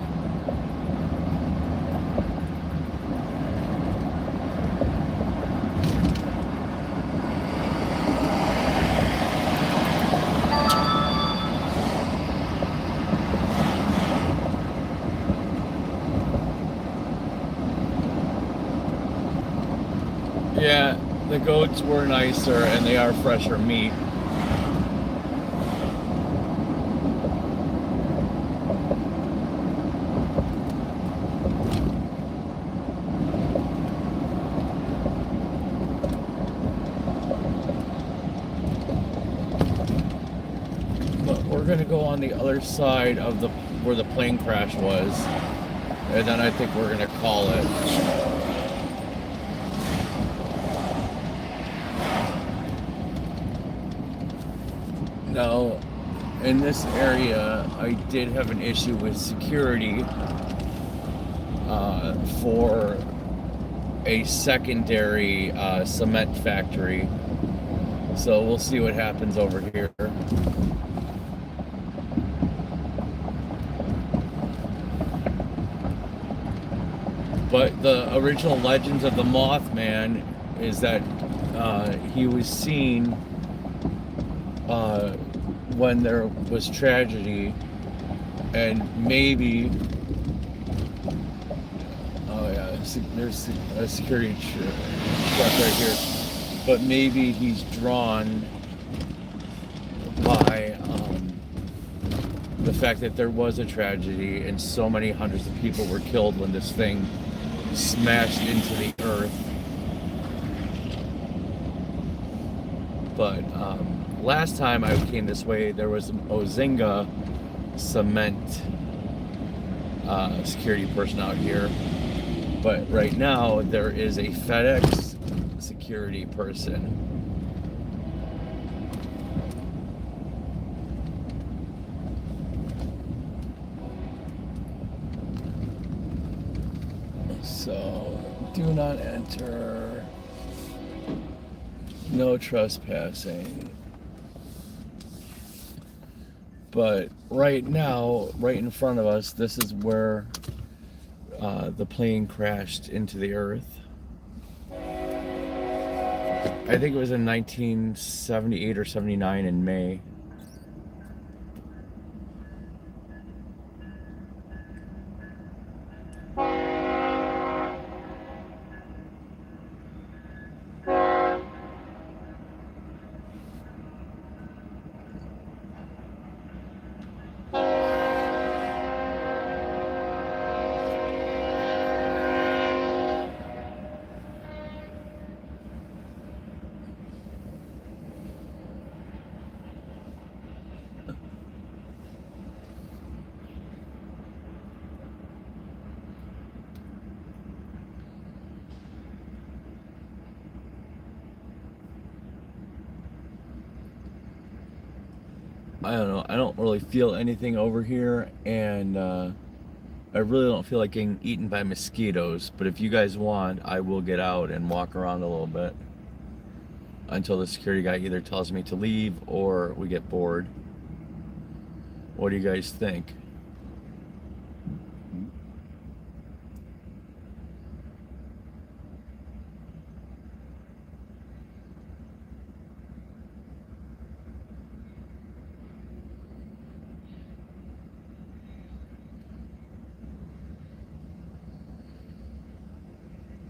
Yeah, the goats were nicer and they are fresher meat. But we're gonna go on the other side of the where the plane crash was, and then I think we're gonna call it. Now, in this area, I did have an issue with security for a secondary cement factory. So we'll see what happens over here. But the original legends of the Mothman is that he was seen when there was tragedy, and maybe, oh yeah, there's a security truck right here, but maybe he's drawn by the fact that there was a tragedy and so many hundreds of people were killed when this thing smashed into the earth. But last time I came this way, there was an Ozinga cement security person out here. But right now, there is a FedEx security person. So, do not enter. No trespassing. But right now, right in front of us, this is where the plane crashed into the earth. I think it was in 1978 or 79 in May. I don't know. I don't really feel anything over here, and I really don't feel like getting eaten by mosquitoes. But if you guys want, I will get out and walk around a little bit until the security guy either tells me to leave or we get bored. What do you guys think?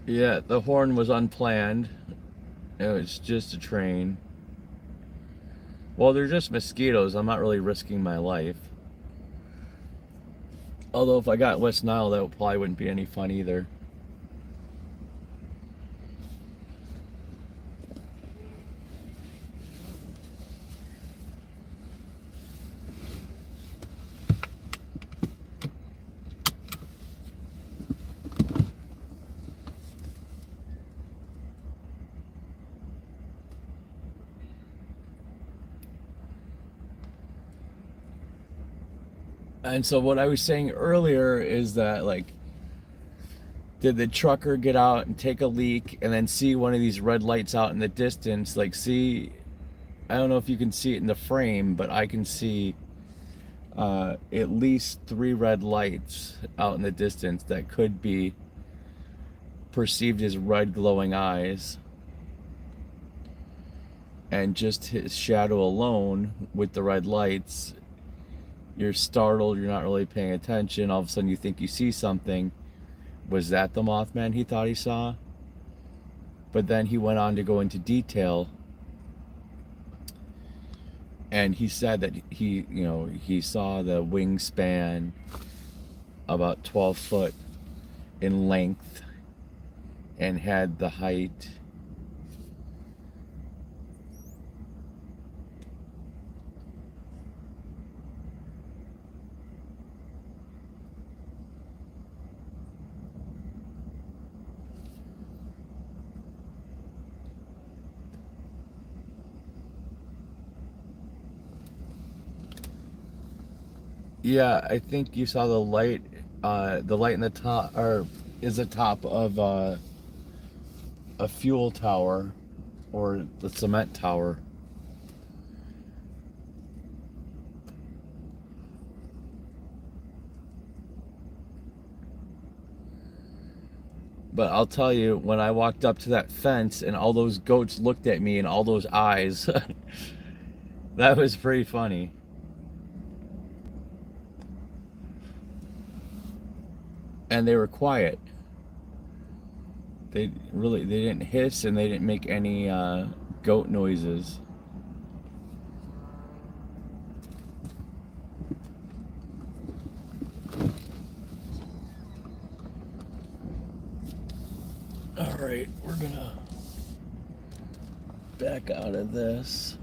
Yeah, the horn was unplanned. It was just a train. Well, they're just mosquitoes. I'm not really risking my life. Although if I got West Nile, that probably wouldn't be any fun either. And so what I was saying earlier is that, like, did the trucker get out and take a leak and then see one of these red lights out in the distance? Like, see, I don't know if you can see it in the frame, but I can see at least 3 red lights out in the distance that could be perceived as red glowing eyes. And just his shadow alone with the red lights, you're startled, you're not really paying attention, all of a sudden you think you see something. Was that the Mothman he thought he saw? But then he went on to go into detail, and he said that he saw the wingspan about 12 foot in length and had the height. Yeah, I think you saw the light in the top, or is the top of a fuel tower or the cement tower. But I'll tell you, when I walked up to that fence and all those goats looked at me and all those eyes, that was pretty funny. And they were quiet. They didn't hiss and they didn't make any goat noises. All right, we're gonna back out of this.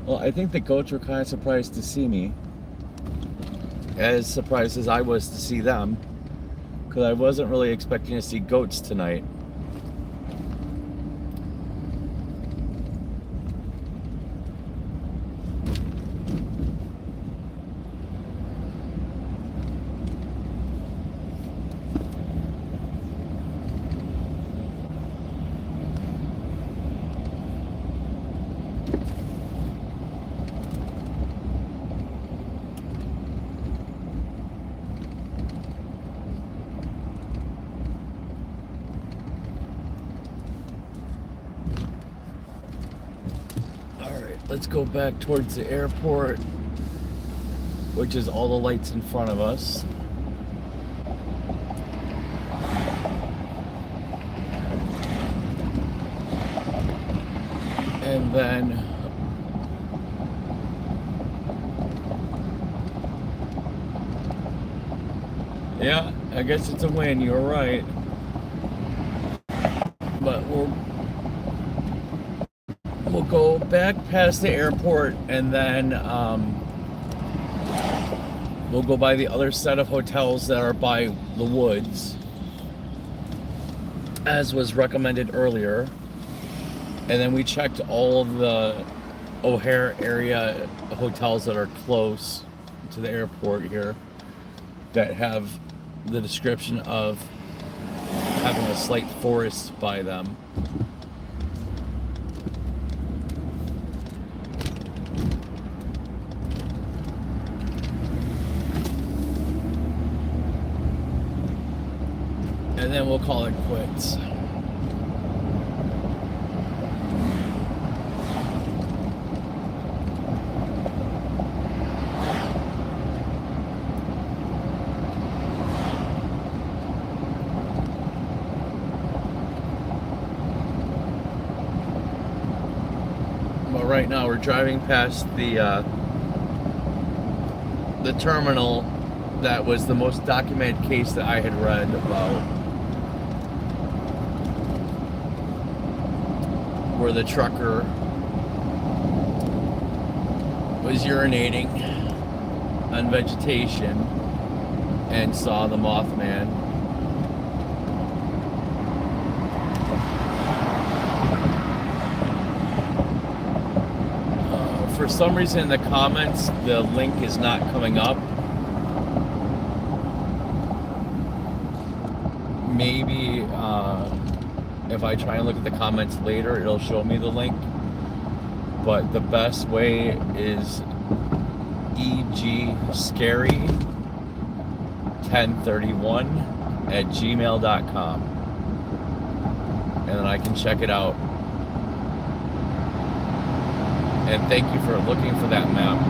Well, I think the goats were kind of surprised to see me, as surprised as I was to see them, because I wasn't really expecting to see goats tonight. Let's go back towards the airport, which is all the lights in front of us. And then yeah, I guess it's a win, you're right. But we'll go back past the airport, and then we'll go by the other set of hotels that are by the woods, as was recommended earlier. And then we checked all of the O'Hare area hotels that are close to the airport here that have the description of having a slight forest by them. then we'll call it quits. But right now we're driving past the terminal that was the most documented case that I had read about, where the trucker was urinating on vegetation and saw the Mothman. For some reason in the comments, the link is not coming up. Maybe if I try and look at the comments later, it'll show me the link. But the best way is egscary1031@gmail.com, and then I can check it out. And thank you for looking for that map.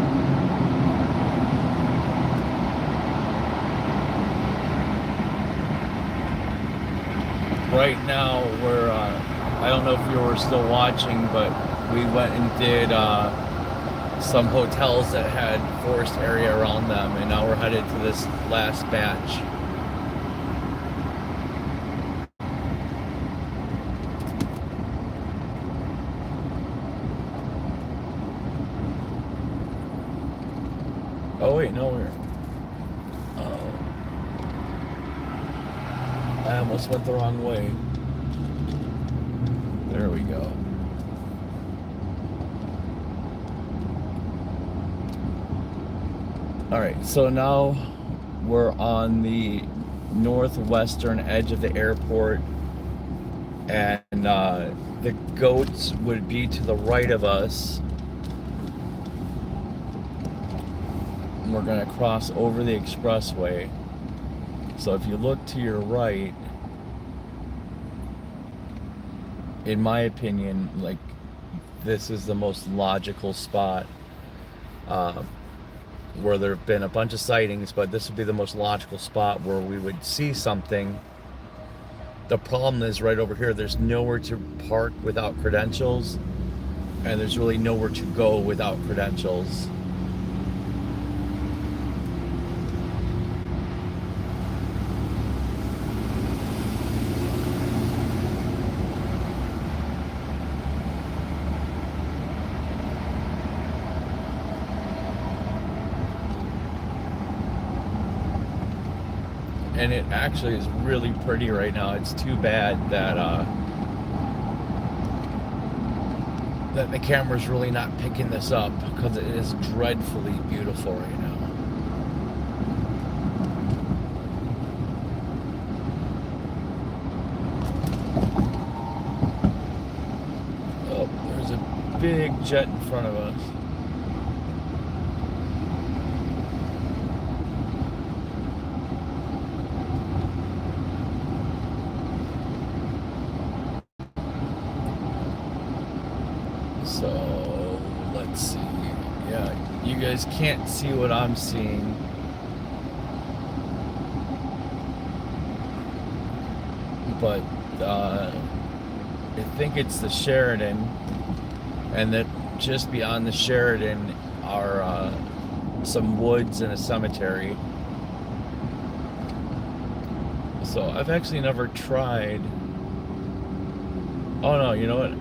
Right now, we're, I don't know if you were still watching, but we went and did some hotels that had forest area around them, and now we're headed to this last batch. Oh wait, no, we're... I almost went the wrong way. There we go. Alright, so now we're on the northwestern edge of the airport, and the goats would be to the right of us. We're going to cross over the expressway. So if you look to your right, in my opinion, like, this is the most logical spot, where there have been a bunch of sightings, but this would be the most logical spot where we would see something. The problem is right over here, there's nowhere to park without credentials, and there's really nowhere to go without credentials. And it actually is really pretty right now. It's too bad that that the camera's really not picking this up, because it is dreadfully beautiful right now. Oh, there's a big jet in front of us. So, let's see. Yeah, you guys can't see what I'm seeing. But, I think it's the Sheridan. And that just beyond the Sheridan are some woods and a cemetery. So, I've actually never tried... Oh no, you know what?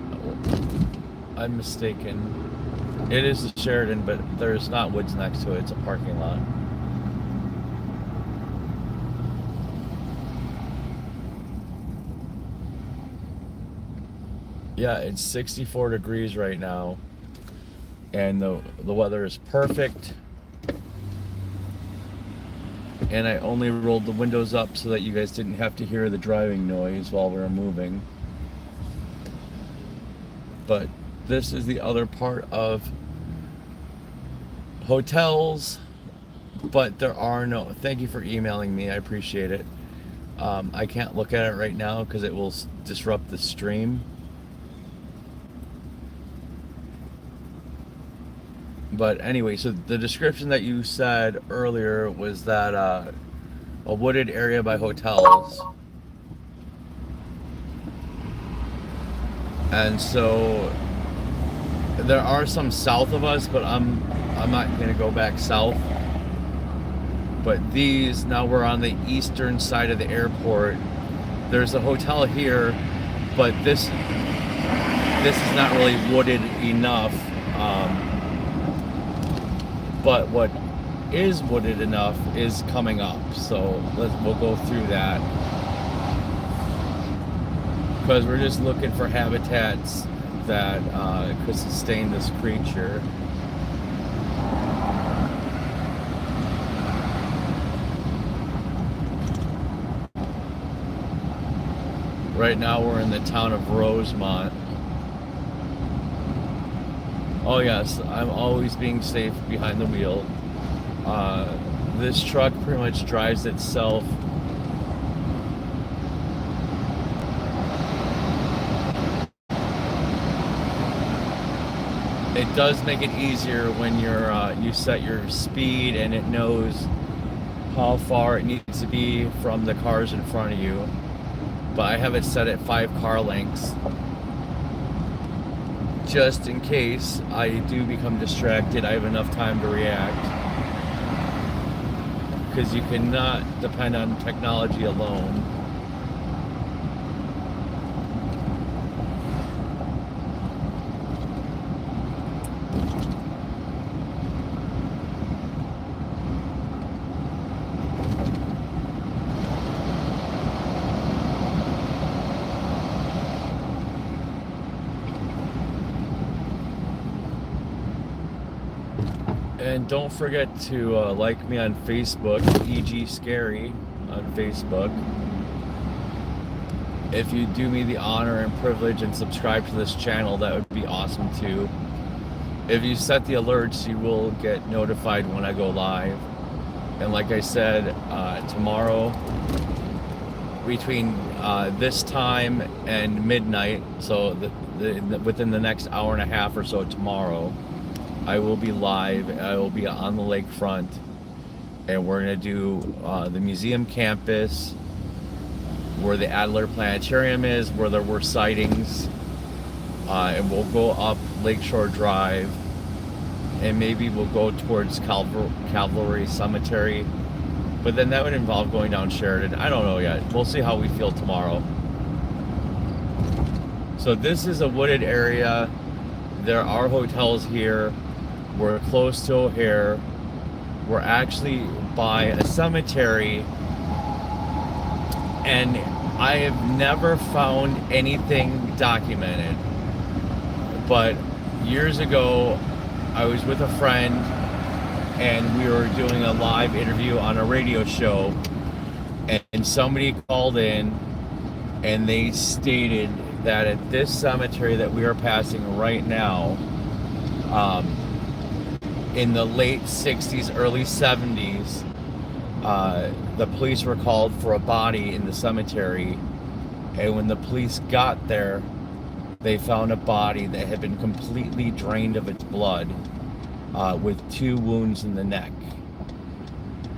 I'm mistaken. It is the Sheridan, but there's not woods next to it. It's a parking lot. Yeah, it's 64 degrees right now, and the weather is perfect. And I only rolled the windows up so that you guys didn't have to hear the driving noise while we were moving. But this is the other part of hotels, but there are no... Thank you for emailing me, I appreciate it. I can't look at it right now because it will disrupt the stream. But anyway, so the description that you said earlier was that a wooded area by hotels. And so there are some south of us, but I'm not going to go back south. But these, now we're on the eastern side of the airport. There's a hotel here, but this is not really wooded enough. But what is wooded enough is coming up. So we'll go through that. Because we're just looking for habitats that could sustain this creature. Right now we're in the town of Rosemont. Oh yes, I'm always being safe behind the wheel. This truck pretty much drives itself. It does make it easier when you set your speed and it knows how far it needs to be from the cars in front of you. But I have it set at 5 car lengths, just in case I do become distracted, I have enough time to react. Because you cannot depend on technology alone. And don't forget to like me on Facebook, EG Scary on Facebook. If you do me the honor and privilege and subscribe to this channel, that would be awesome too. If you set the alerts, you will get notified when I go live. And like I said, tomorrow between this time and midnight, so within the next hour and a half or so tomorrow, I will be live. I will be on the lakefront, and we're going to do the museum campus, where the Adler Planetarium is, where there were sightings, and we'll go up Lakeshore Drive, and maybe we'll go towards Cavalry Cemetery, but then that would involve going down Sheridan. I don't know yet. We'll see how we feel tomorrow. So this is a wooded area. There are hotels here. We're close to O'Hare. We're actually by a cemetery, and I have never found anything documented. But years ago, I was with a friend, and we were doing a live interview on a radio show, and somebody called in, and they stated that at this cemetery that we are passing right now, in the late 60s, early 70s, the police were called for a body in the cemetery, and when the police got there, they found a body that had been completely drained of its blood, with 2 wounds in the neck.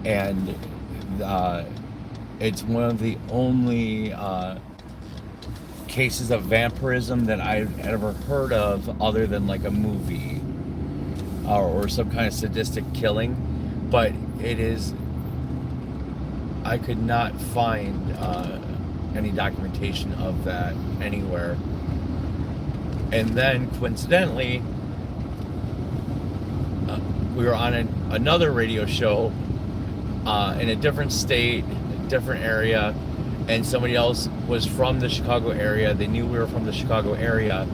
And it's one of the only cases of vampirism that I've ever heard of, other than like a movie or some kind of sadistic killing. But it is, I could not find any documentation of that anywhere. And then coincidentally, we were on another radio show in a different state, a different area, and somebody else was from the Chicago area. They knew we were from the Chicago area,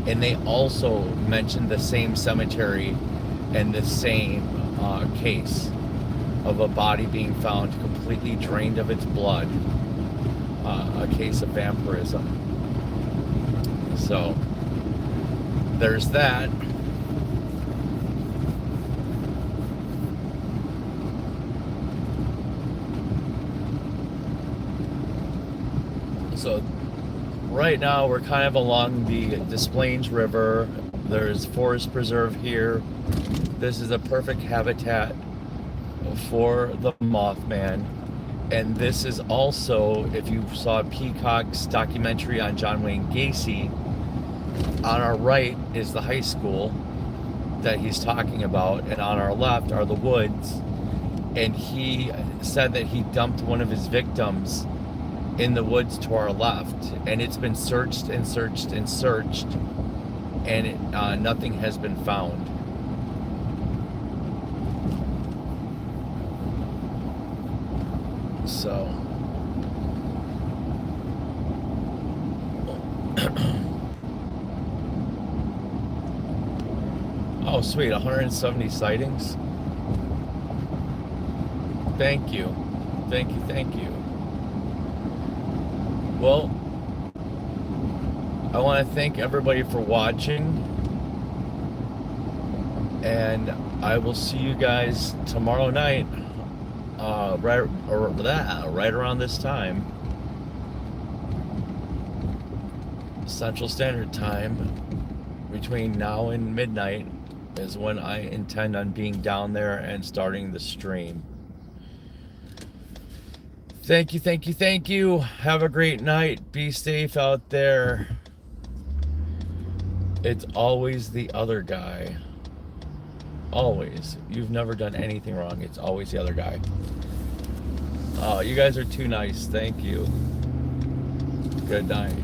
and they also mentioned the same cemetery and the same case of a body being found completely drained of its blood, a case of vampirism. So there's that. So right now we're kind of along the Des Plaines River. There's forest preserve here. This is a perfect habitat for the Mothman. And this is also, if you saw Peacock's documentary on John Wayne Gacy, on our right is the high school that he's talking about, and on our left are the woods. And he said that he dumped one of his victims in the woods to our left, and it's been searched and searched and searched, and nothing has been found. So oh sweet, 170 sightings. Thank you, thank you, thank you. Well, I want to thank everybody for watching, and I will see you guys tomorrow night, right around this time, Central Standard Time. Between now and midnight is when I intend on being down there and starting the stream. Thank you, thank you, thank you. Have a great night. Be safe out there. It's always the other guy. Always. You've never done anything wrong. It's always the other guy. Oh, you guys are too nice. Thank you. Good night.